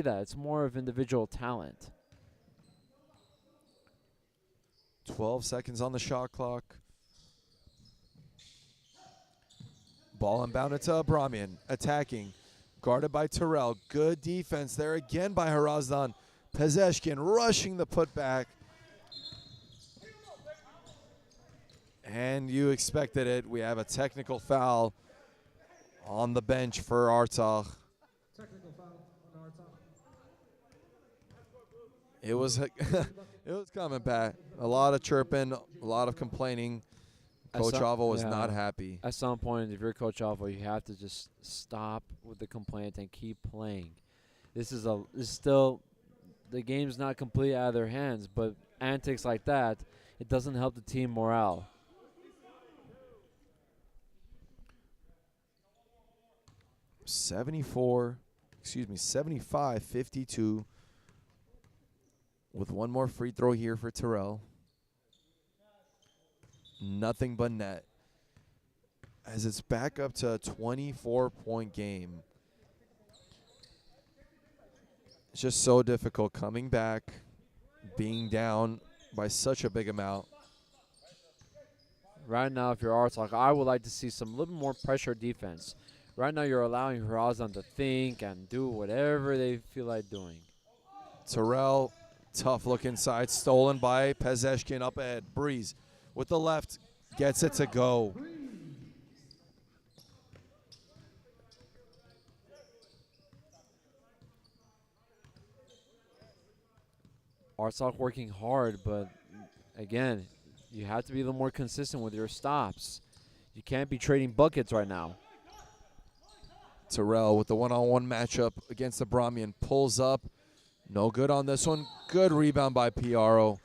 that. It's more of individual talent. 12 seconds on the shot clock. Ball inbounded to Abramian. Attacking. Guarded by Terrell. Good defense there again by Harazdan. Pezeshkin rushing the putback. And you expected it. We have a technical foul on the bench for Artsakh. Technical foul on Artsakh. It was it was coming back. A lot of chirping, a lot of complaining. Coach Avo was not happy. At some point, if you're Coach Avo, you have to just stop with the complaint and keep playing. This is still the game's not completely out of their hands, but antics like that, it doesn't help the team morale. $75, 52. With one more free throw here for Terrell. Nothing but net. As it's back up to a 24-point game. It's just so difficult coming back, being down by such a big amount. Right now, if you're Artsakh, I would like to see some little more pressure defense. Right now, you're allowing Hrazdan to think and do whatever they feel like doing. Terrell, tough look inside, stolen by Pezeshkin up ahead. Breeze with the left, gets it to go. Artsakh working hard, but again, you have to be a little more consistent with your stops. You can't be trading buckets right now. Terrell with the one-on-one matchup against Abramian pulls up. No good on this one. Good rebound by Piaro.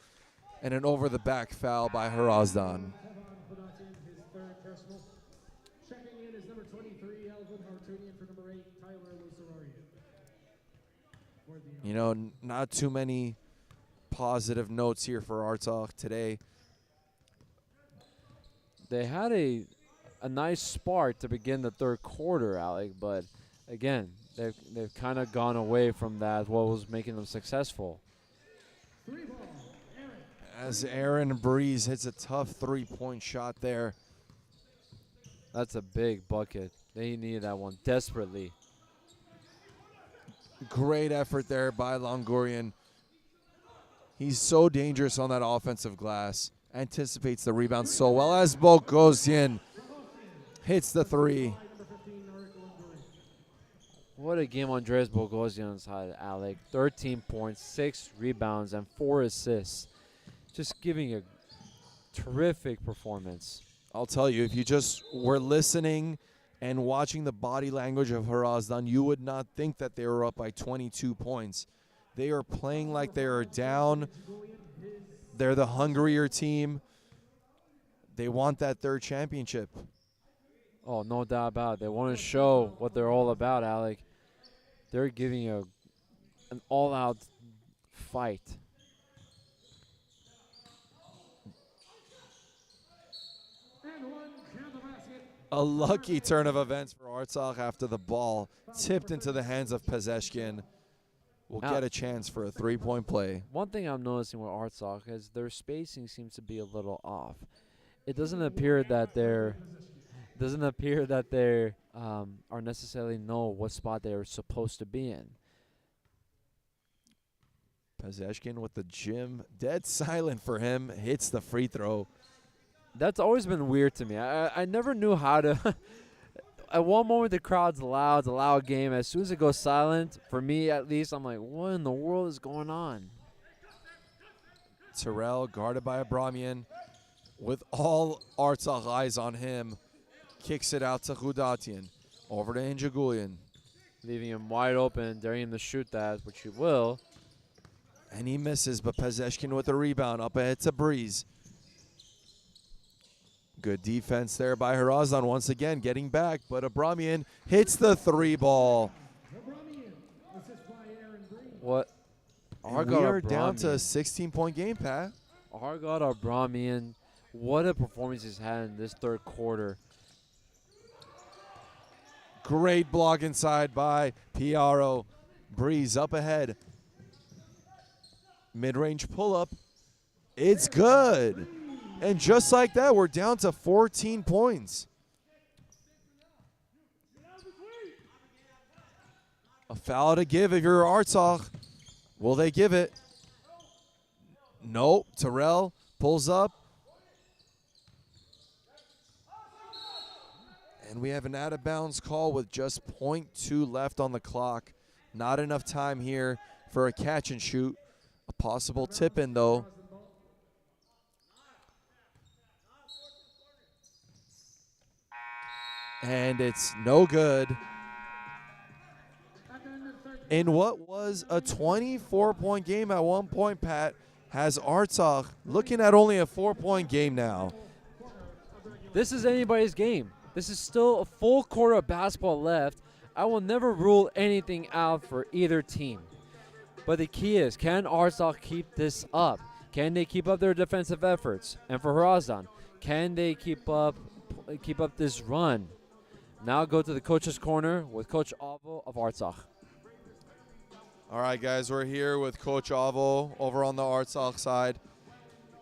And an over-the-back foul by Harazdan. His third personal. Checking in is number 23, Alvin Hartunian for number 8, Tyler Lusararian. You know, not too many positive notes here for Artsakh today. They had a nice spark to begin the third quarter, Alec, but again, they've kind of gone away from that, what was making them successful. As Aaron Breeze hits a tough three-point shot there. That's a big bucket. They needed that one desperately. Great effort there by Longorian. He's so dangerous on that offensive glass. Anticipates the rebound so well as Bogosian hits the three. What a game Andres Bogosian's had, Alec. 13 points, 6 rebounds, and 4 assists. Just giving a terrific performance. I'll tell you, if you just were listening and watching the body language of Harazdan, you would not think that they were up by 22 points. They are playing like they are down. They're the hungrier team. They want that third championship. Oh, no doubt about it. They want to show what they're all about, Alec. They're giving an all-out fight. A lucky turn of events for Artsakh after the ball tipped into the hands of Pezeshkin. Will get a chance for a three-point play. One thing I'm noticing with Artsakh is their spacing seems to be a little off. It doesn't appear that they're are necessarily know what spot they're supposed to be in. Pezeshkin with the gym, dead silent for him, hits the free throw. That's always been weird to me. I never knew how to. At one moment, the crowd's loud, it's a loud game. As soon as it goes silent, for me at least, I'm like, what in the world is going on? Terrell guarded by Abramian with all Artsakh eyes on him. Kicks it out to Khudatian. Over to Injagulian. Leaving him wide open, daring him to shoot that, which he will. And he misses, but Pezeshkin with the rebound. Up ahead to Breeze. Good defense there by Harazdan once again, getting back, but Abramian hits the three ball. What? We are down to a 16-point game, Pat. Argod Abramian, what a performance he's had in this third quarter. Great block inside by Piaro. Breeze up ahead. Mid-range pull-up. It's good. And just like that, we're down to 14 points. A foul to give if you're Artsakh. Will they give it? Nope. Terrell pulls up. And we have an out-of-bounds call with just 0.2 left on the clock. Not enough time here for a catch and shoot. A possible tip-in, though. And it's no good. In what was a 24-point game at one point, Pat, has Artsakh looking at only a 4-point game now. This is anybody's game. This is still a full quarter of basketball left. I will never rule anything out for either team. But the key is, can Artsakh keep this up? Can they keep up their defensive efforts? And for Hrazdan, can they keep up this run? Now go to the coach's corner with Coach Avo of Artsakh. All right, guys, we're here with Coach Avo over on the Artsakh side.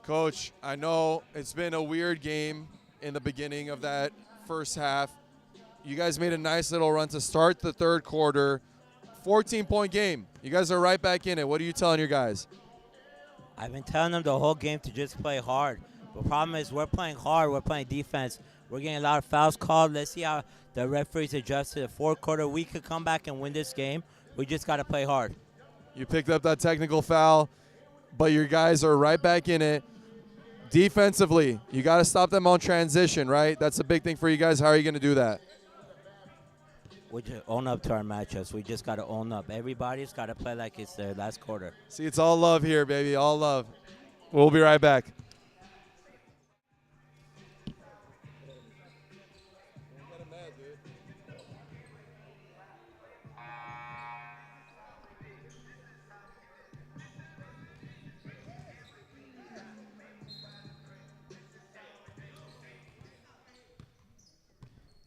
Coach, I know it's been a weird game in the beginning of that first half. You guys made a nice little run to start the third quarter. 14-point game. You guys are right back in it. What are you telling your guys? I've been telling them the whole game to just play hard. The problem is we're playing hard. We're playing defense. We're getting a lot of fouls called. Let's see how the referees adjust to the fourth quarter. We could come back and win this game. We just got to play hard. You picked up that technical foul, but your guys are right back in it. Defensively, you got to stop them on transition, right? That's a big thing for you guys. How are you going to do that? We just own up to our matchups. We just got to own up. Everybody's got to play like it's their last quarter. See, it's all love here, baby. All love. We'll be right back.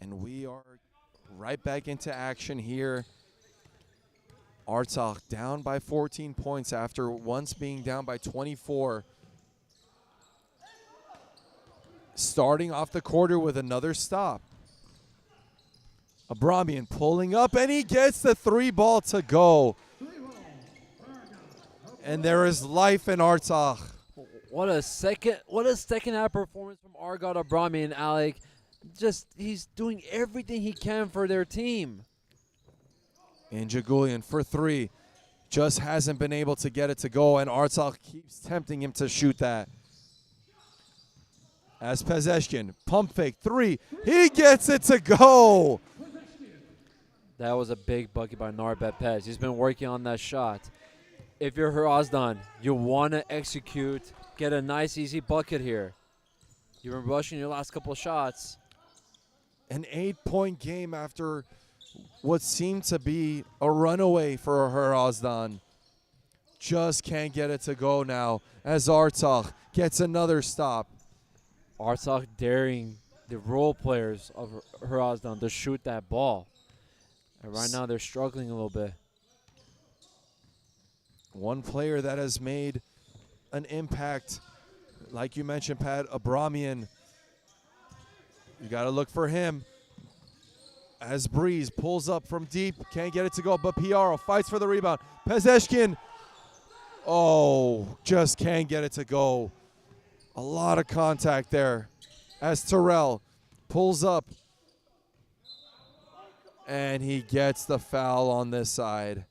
And we are right back into action here. Artsakh down by 14 points after once being down by 24. Starting off the quarter with another stop. Abramian pulling up, and he gets the three ball to go. And there is life in Artsakh. What a second half performance from Argod Abramian, Alec. He's doing everything he can for their team. And Jagulian for three. Just hasn't been able to get it to go, and Artsakh keeps tempting him to shoot that. As Pezeshkin, pump fake, three. He gets it to go. That was a big bucket by Narbet Pez. He's been working on that shot. If you're Hrazdan, you want to execute, get a nice, easy bucket here. You've been rushing your last couple of shots. An 8-point game after what seemed to be a runaway for Hrazdan. Just can't get it to go now as Artsakh gets another stop. Artsakh daring the role players of Hrazdan to shoot that ball. And right now they're struggling a little bit. One player that has made an impact, like you mentioned, Pat, Armenian. You got to look for him. As Breeze pulls up from deep, can't get it to go, but Piaro fights for the rebound. Pezeshkin, just can't get it to go. A lot of contact there as Terrell pulls up, and he gets the foul on this side.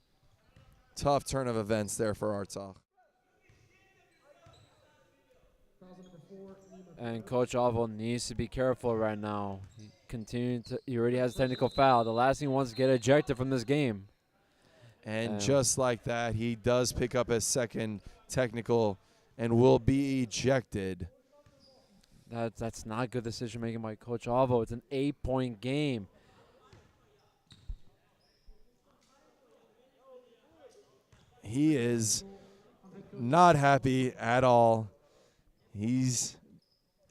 Tough turn of events there for Artsakh. And Coach Alvo needs to be careful right now. He already has a technical foul. The last thing he wants to get ejected from this game. And just like that, he does pick up his second technical and will be ejected. That's not good decision making by Coach Alvo. It's an 8-point game. He is not happy at all. He's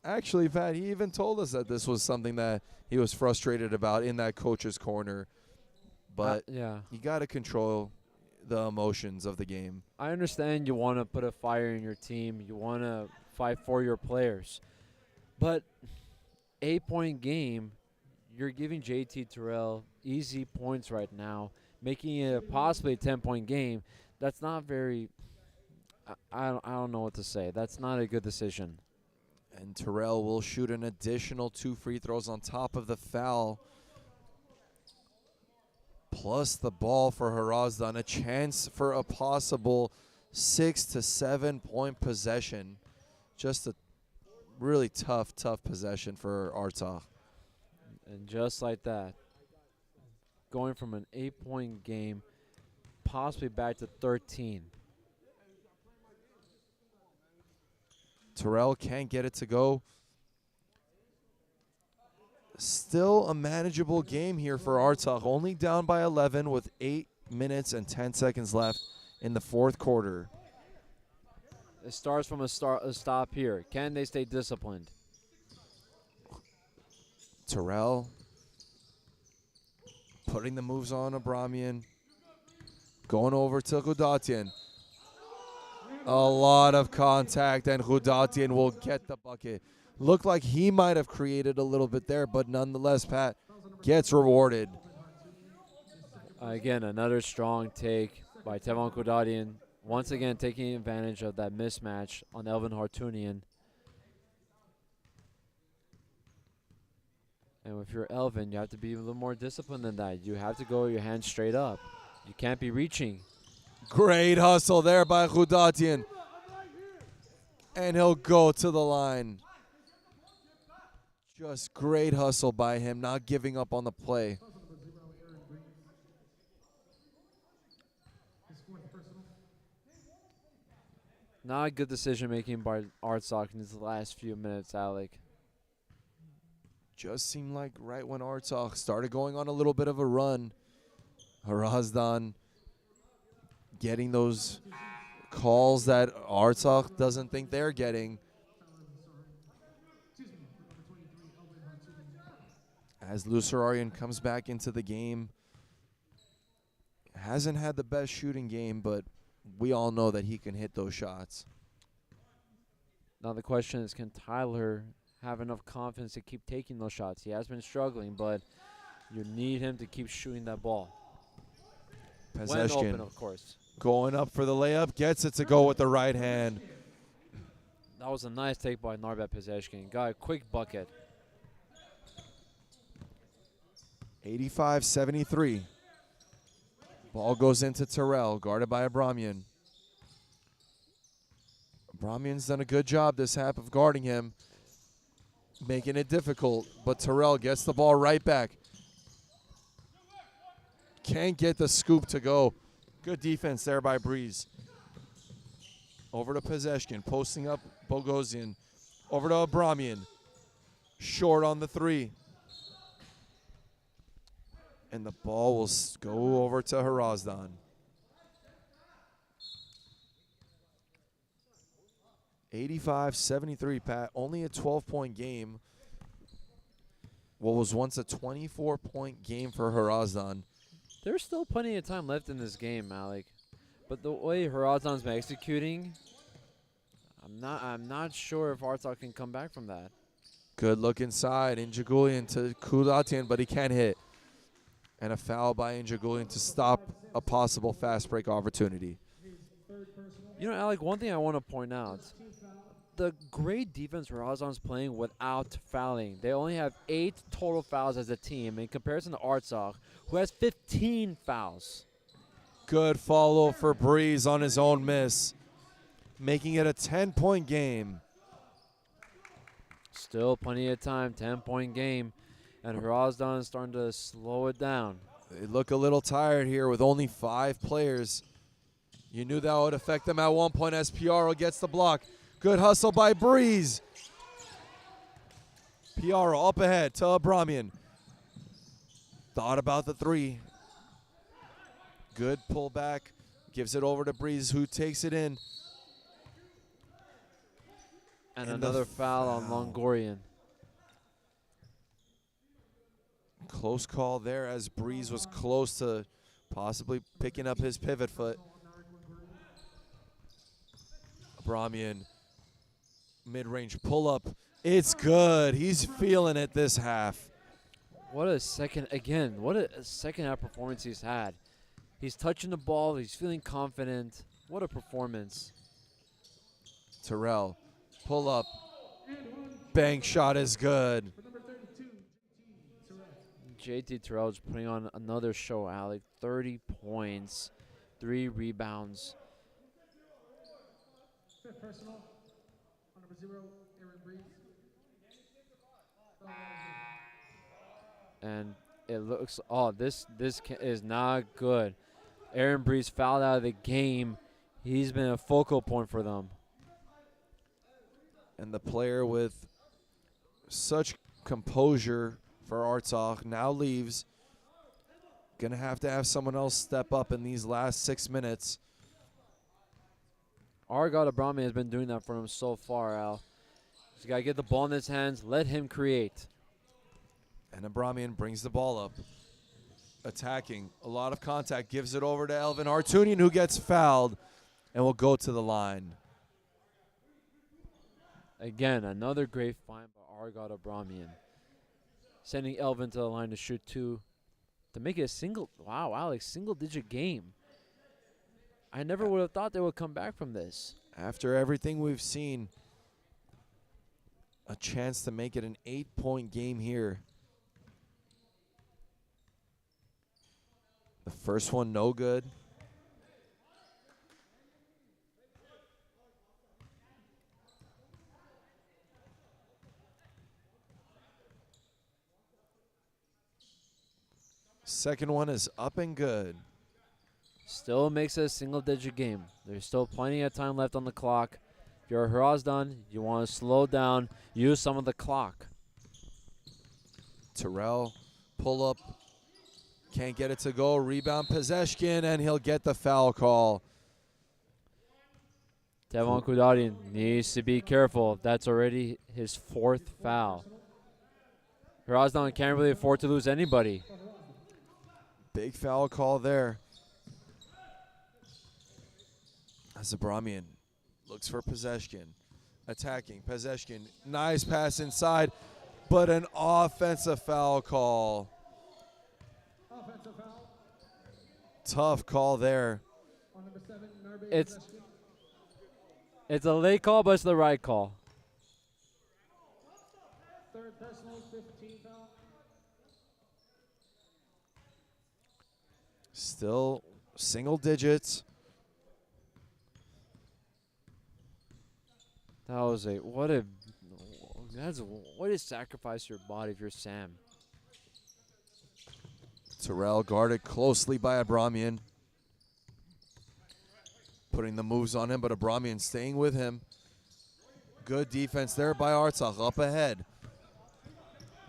actually, Pat, he even told us that this was something that he was frustrated about in that coach's corner. But yeah, you got to control the emotions of the game. I understand you want to put a fire in your team. You want to fight for your players. But 8-point game, you're giving JT Terrell easy points right now, making it possibly a 10-point game. That's not very I don't know what to say. That's not a good decision. And Terrell will shoot an additional 2 free throws on top of the foul. Plus the ball for Harazdan. A chance for a possible 6 to 7 point possession. Just a really tough possession for Artsakh. And just like that, going from an 8-point game possibly back to 13. Terrell can't get it to go. Still a manageable game here for Artsakh. Only down by 11 with 8 minutes and 10 seconds left in the fourth quarter. It starts from a stop here. Can they stay disciplined? Terrell putting the moves on Armenian. Going over to Khudatian. A lot of contact, and Khudatian will get the bucket. Looked like he might have created a little bit there, but nonetheless, Pat gets rewarded. Again, another strong take by Tevon Khudatian. Once again, taking advantage of that mismatch on Elvin Hartunian. And if you're Elvin, you have to be a little more disciplined than that. You have to go your hands straight up. You can't be reaching. Great hustle there by Khudatian. And he'll go to the line. Just great hustle by him, not giving up on the play. Not good decision making by Artsakh in his last few minutes, Alec. Just seemed like right when Artsakh started going on a little bit of a run, Hrazdan getting those calls that Artsakh doesn't think they're getting. As Lusararian comes back into the game, hasn't had the best shooting game, but we all know that he can hit those shots. Now the question is, can Tyler have enough confidence to keep taking those shots? He has been struggling, but you need him to keep shooting that ball. When open, of course. Going up for the layup, gets it to go with the right hand. That was a nice take by Narbet Pezeshkin. Got a quick bucket. 85-73. Ball goes into Terrell, guarded by Armenian. Armenian's done a good job this half of guarding him, making it difficult, but Terrell gets the ball right back. Can't get the scoop to go. Good defense there by Breeze. Over to Pezeshkin, posting up Bogosian. Over to Armenian. Short on the three. And the ball will go over to Hrazdan. 85-73, Pat. Only a 12-point game. What was once a 24-point game for Hrazdan. There's still plenty of time left in this game, Malik. But the way Harazdan's been executing, I'm not sure if Artsakh can come back from that. Good look inside. Injagulian to Kulatian, but he can't hit. And a foul by Injagulian to stop a possible fast break opportunity. You know, Alec, one thing I want to point out. The great defense Harazdan's playing without fouling. They only have 8 total fouls as a team in comparison to Artsakh, who has 15 fouls. Good follow for Breeze on his own miss, making it a 10-point game. Still plenty of time, 10-point game, and Harazdan is starting to slow it down. They look a little tired here with only 5 players. You knew that would affect them at one point as Piaro gets the block. Good hustle by Breeze. Piaro up ahead to Abramian. Thought about the three. Good pullback. Gives it over to Breeze, who takes it in. And another foul on Longorian. Close call there as Breeze was close to possibly picking up his pivot foot. Abramian, mid-range pull-up. It's good. He's feeling it this half. What a second half performance he's had. He's touching the ball. He's feeling confident. What a performance. Terrell, pull up. Bank shot is good. JT Terrell is putting on another show, Alec. 30 points, 3 rebounds. Fifth personal on number 0, Aaron Breeze. And it looks, this is not good. Aaron Breeze fouled out of the game. He's been a focal point for them. And the player with such composure for Artsakh now leaves. Gonna have to have someone else step up in these last 6 minutes. Argad Abramian has been doing that for him so far, Al. He's got to get the ball in his hands, let him create. And Abramian brings the ball up. Attacking, a lot of contact, gives it over to Elvin Artunian, who gets fouled and will go to the line. Again, another great find by Argad Abramian. Sending Elvin to the line to shoot 2 to make it a single-digit game. I never would have thought they would come back from this. After everything we've seen, a chance to make it an 8-point game here. The first one, no good. Second one is up and good. Still makes it a single-digit game. There's still plenty of time left on the clock. If you're Hrazdan, you want to slow down, use some of the clock. Terrell, pull up, can't get it to go. Rebound, Pezeshkin, and he'll get the foul call. Devon Kudarian needs to be careful. That's already his 4th foul. Hrazdan can't really afford to lose anybody. Big foul call there. As Abramian looks for Pezeshkin. Attacking, Pezeshkin. Nice pass inside, but an offensive foul call. Offensive foul Tough call there. on number 7, Narbe It's Pezeshkin. It's a late call, but it's the right call. Third personal, 15 foul. Still single digits. That was what a sacrifice to your body if you're Sam. Terrell guarded closely by Abramian. Putting the moves on him, but Abramian staying with him. Good defense there by Artsakh, up ahead.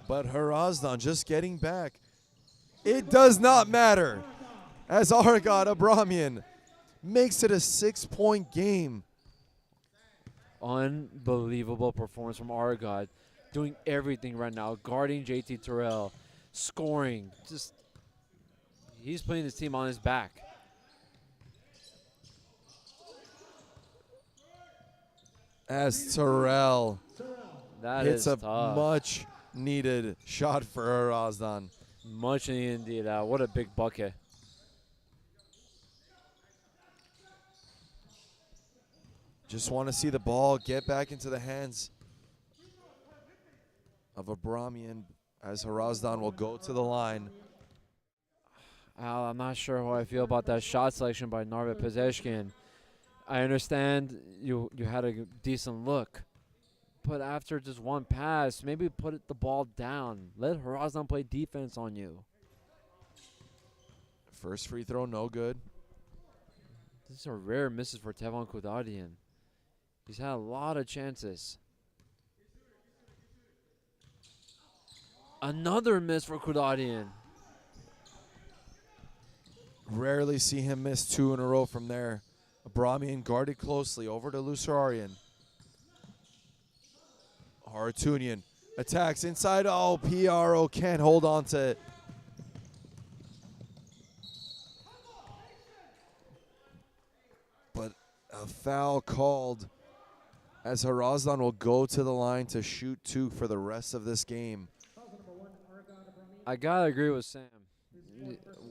But Harazdan just getting back. It does not matter as Argat Abramian makes it a 6-point game. Unbelievable performance from Argat, doing everything right now, guarding JT Terrell, scoring. Just he's putting his team on his back. As Terrell That hits is a tough. much needed shot for Harazdan. Much needed indeed. What a big bucket. Just want to see the ball get back into the hands of Abramian as Harazdan will go to the line. Al, I'm not sure how I feel about that shot selection by Narvet Pezeshkian. I understand you had a decent look, but after just one pass, maybe put the ball down. Let Harazdan play defense on you. First free throw, no good. These are rare misses for Tevon Kudadian. He's had a lot of chances. Another miss for Kudadian. Rarely see him miss 2 in a row from there. Abramian guarded closely over to Lusarian. Haratunian attacks inside. Oh, PRO can't hold on to it. But a foul called as Harazdan will go to the line to shoot 2 for the rest of this game. I gotta agree with Sam.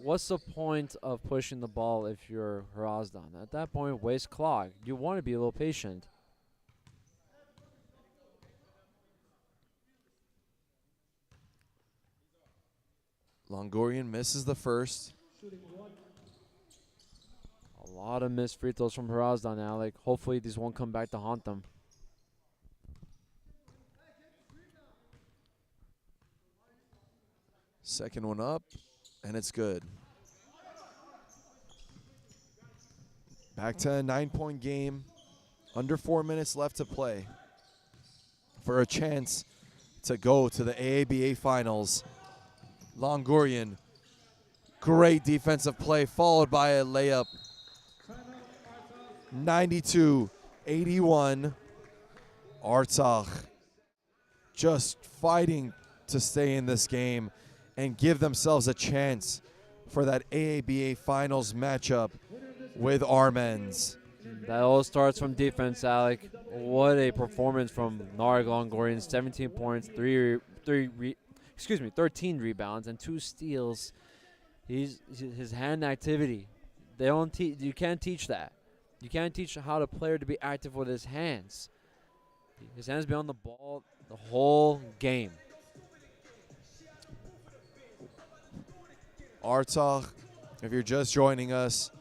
What's the point of pushing the ball if you're Hrazdan? At that point, waste clock. You want to be a little patient. Longorian misses the first. A lot of missed free throws from Hrazdan, Alec. Hopefully these won't come back to haunt them. Second one up, and it's good. Back to a 9-point game. Under 4 minutes left to play for a chance to go to the AABA Finals. Longorian, great defensive play, followed by a layup. 92-81. Artsakh just fighting to stay in this game and give themselves a chance for that AABA Finals matchup with Armenians. That all starts from defense, Alec. What a performance from Narg Longorian. 17 points, 13 rebounds, and 2 steals. His hand activity. You can't teach that. You can't teach how the player to be active with his hands. His hands be on the ball the whole game. Artsakh, if you're just joining us,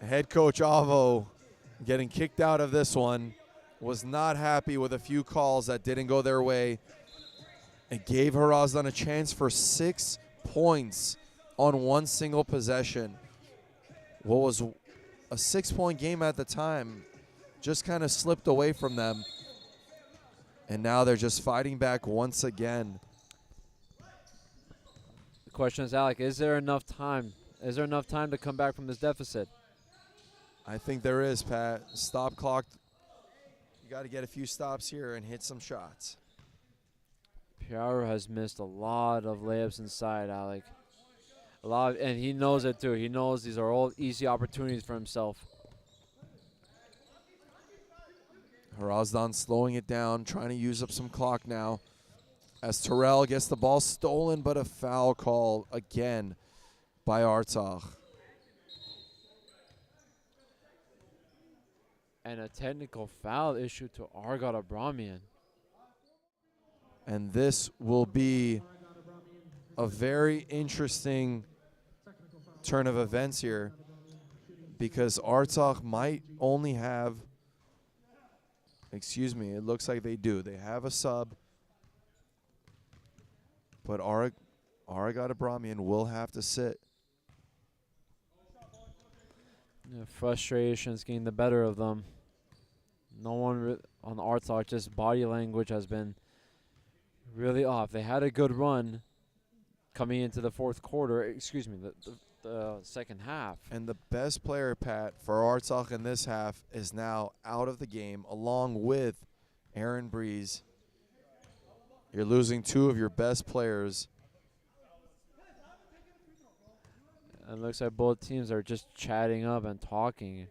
head coach Avo getting kicked out of this one, was not happy with a few calls that didn't go their way. It gave Harazdan a chance for 6 points on one single possession. What was a 6-point game at the time just kind of slipped away from them. And now they're just fighting back once again. The question is, Alec, is there enough time? Is there enough time to come back from this deficit? I think there is, Pat. Stop clock. You got to get a few stops here and hit some shots. Piaro has missed a lot of layups inside, Alec. And he knows it too. He knows these are all easy opportunities for himself. Harazdan slowing it down, trying to use up some clock now. As Terrell gets the ball stolen, but a foul call again by Artsakh. And a technical foul issue to Argat Abramian. And this will be a very interesting turn of events here, because Artsakh might only have, it looks like they do. They have a sub, but Argat Abramian will have to sit. Yeah, frustration's getting the better of them. No one on Artsakh, just body language has been really off. They had a good run coming into the fourth quarter. Excuse me, the second half. And the best player, Pat, for Artsakh in this half is now out of the game, along with Aaron Breeze. You're losing two of your best players. It looks like both teams are just chatting up and talking.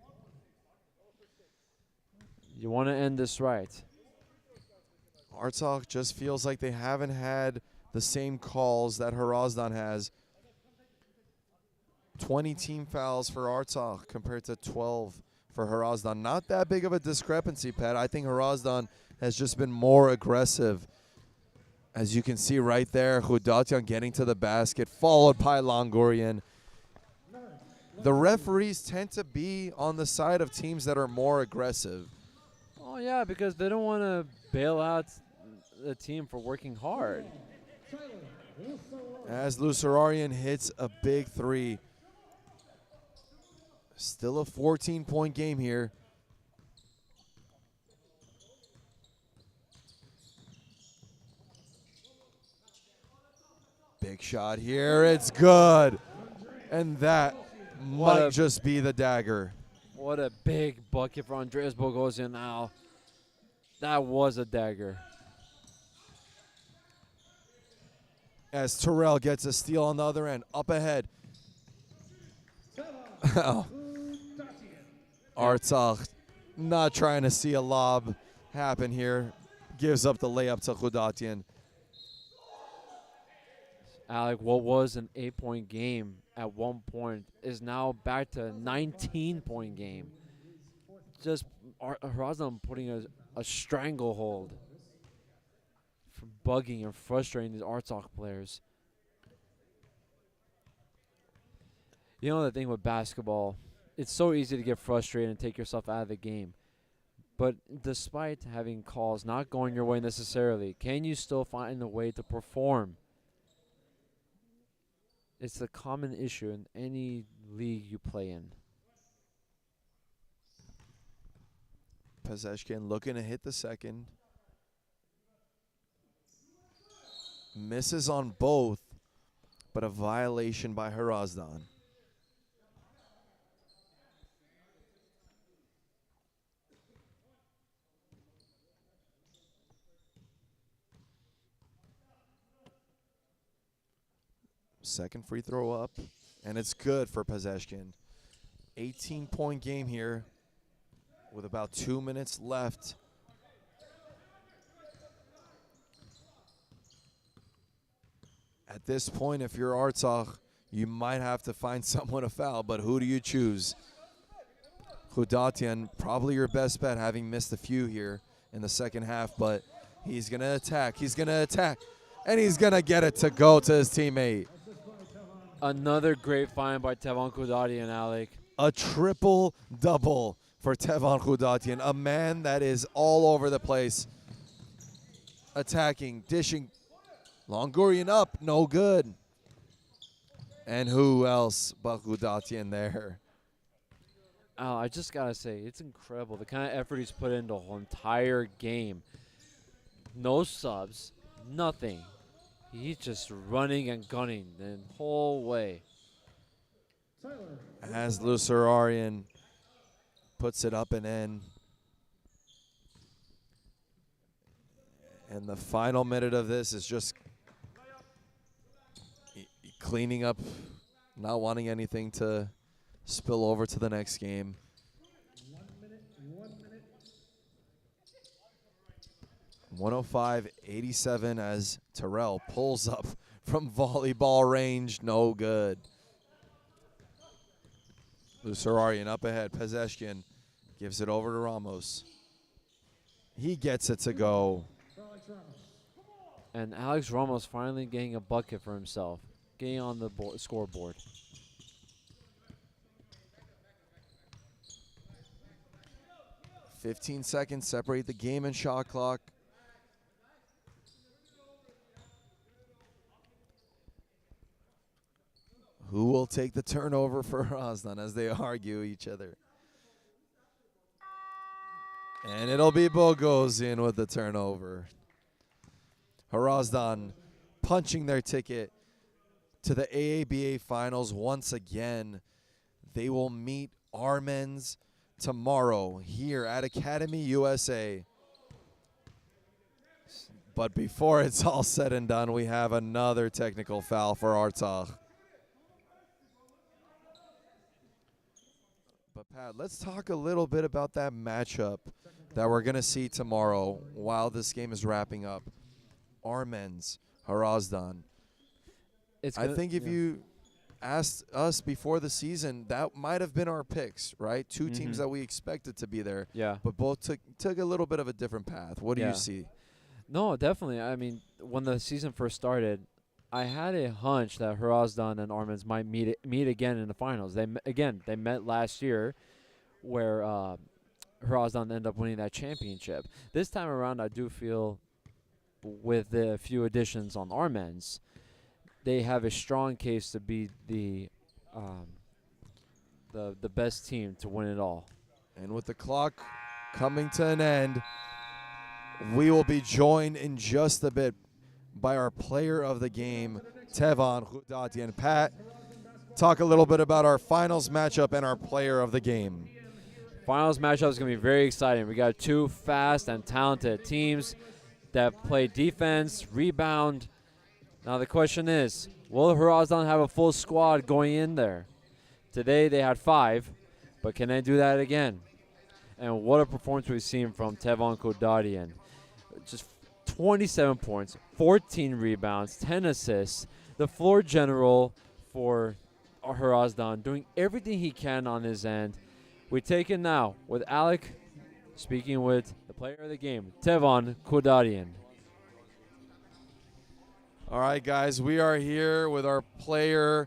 You want to end this right. Artsakh just feels like they haven't had the same calls that Harazdan has. 20 team fouls for Artsakh compared to 12 for Harazdan. Not that big of a discrepancy, Pat. I think Harazdan has just been more aggressive. As you can see right there, Khudatian getting to the basket, followed by Longorian. The referees tend to be on the side of teams that are more aggressive. Oh, yeah, because they don't want to bail out the team for working hard. As Lusararian hits a big three. Still a 14-point game here. Big shot here. It's good. And that might just be the dagger. What a big bucket for Andreas Bogosian now. That was a dagger. As Terrell gets a steal on the other end. Up ahead. Artsakh not trying to see a lob happen here. Gives up the layup to Khudatian. Alec, what was an 8-point game at one point is now back to a 19-point game. Just Hrazdan putting a stranglehold for bugging and frustrating these Artsakh players. You know the thing with basketball, it's so easy to get frustrated and take yourself out of the game. But despite having calls not going your way necessarily, can you still find a way to perform? It's a common issue in any league you play in. Pezeshkian looking to hit the second. Misses on both, but a violation by Harazdan. Second free throw up, and it's good for Pezeshkian. 18-point game here with about 2 minutes left. At this point, if you're Artsakh, you might have to find someone to foul, but who do you choose? Khudatian, probably your best bet, having missed a few here in the second half, but he's going to attack. He's going to attack, and he's going to get it to go to his teammate. Another great find by Tevon Khudatian, Alec. A triple-double for Tevon Khudatian, a man that is all over the place. Attacking, dishing. Longorian up, no good. And who else but Khudatian there? I just got to say, it's incredible the kind of effort he's put into the whole entire game. No subs, nothing. He's just running and gunning the whole way. As Lusararian puts it up and in. And the final minute of this is just cleaning up, not wanting anything to spill over to the next game. 105-87 as Terrell pulls up from volleyball range. No good. Lusararian up ahead. Pezeshkian gives it over to Ramos. He gets it to go. And Alex Ramos finally getting a bucket for himself, getting on the scoreboard. "15 seconds separate the game and shot clock. Who will take the turnover for Hrazdan as they argue each other? And it'll be Bogosian with the turnover. Harazdan punching their ticket to the AABA finals once again. They will meet Armenians tomorrow here at Academy USA. But before it's all said and done, we have another technical foul for Artsakh. But Pat, let's talk a little bit about that matchup that we're going to see tomorrow while this game is wrapping up. Armenians, Harazdan. I think if you asked us before the season, that might have been our picks, right? Two teams that we expected to be there. Yeah. But both took a little bit of a different path. What do you see? No, definitely. I mean, when the season first started, I had a hunch that Hrazdan and Armenians might meet again in the finals. They met last year, where Hrazdan ended up winning that championship. This time around, I do feel, with the few additions on Armenians, they have a strong case to be the best team to win it all. And with the clock coming to an end, we will be joined in just a bit by our player of the game, Tevan Khudatian. Pat, talk a little bit about our finals matchup and our player of the game. Finals matchup is going to be very exciting. We got two fast and talented teams that play defense, rebound. Now the question is, will Harazdan have a full squad going in there? Today they had 5, but can they do that again? And what a performance we've seen from Tevan Khudatian. Just 27 points, 14 rebounds, 10 assists. The floor general for Harazdan, doing everything he can on his end. We take it now with Alec speaking with the player of the game, Tevan Khudatian. All right, guys, we are here with our players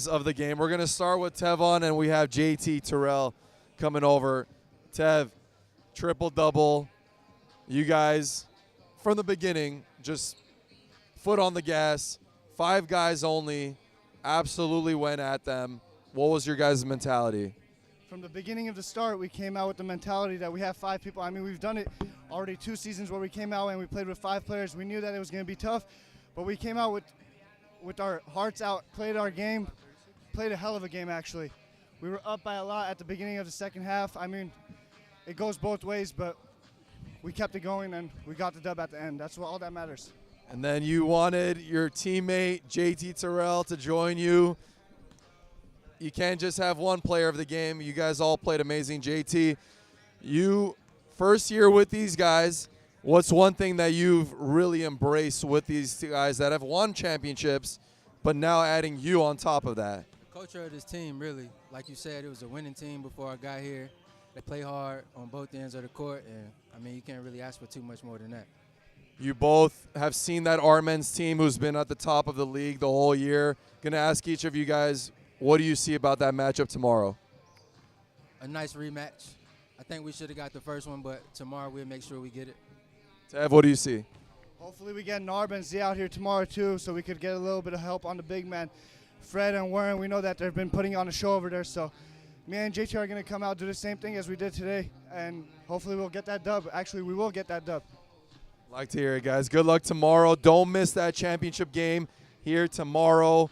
of the game. We're going to start with Tevan, and we have JT Terrell coming over. Tev, triple-double. You guys, from the beginning, just foot on the gas, 5 guys only, absolutely went at them. What was your guys' mentality? From the beginning of the start, we came out with the mentality that we have 5 people. I mean, we've done it already 2 seasons where we came out and we played with 5 players. We knew that it was going to be tough, but we came out with our hearts out, played our game, played a hell of a game, actually. We were up by a lot at the beginning of the second half. I mean, it goes both ways, but we kept it going and we got the dub at the end. That's all that matters. And then you wanted your teammate, JT Terrell, to join you. You can't just have one player of the game. You guys all played amazing. JT, you first year with these guys, what's one thing that you've really embraced with these 2 guys that have won championships, but now adding you on top of that? Culture of this team, really. Like you said, it was a winning team before I got here. They play hard on both ends of the court, and, I mean, you can't really ask for too much more than that. You both have seen that Armenians team who's been at the top of the league the whole year. Going to ask each of you guys, what do you see about that matchup tomorrow? A nice rematch. I think we should have got the first one, but tomorrow we'll make sure we get it. Tev, what do you see? Hopefully we get Narb and Z out here tomorrow too, so we could get a little bit of help on the big man. Fred and Warren, we know that they've been putting on a show over there, so me and JT are going to come out, do the same thing as we did today, and hopefully we'll get that dub. Actually, we will get that dub. Like to hear it, guys. Good luck tomorrow. Don't miss that championship game here tomorrow.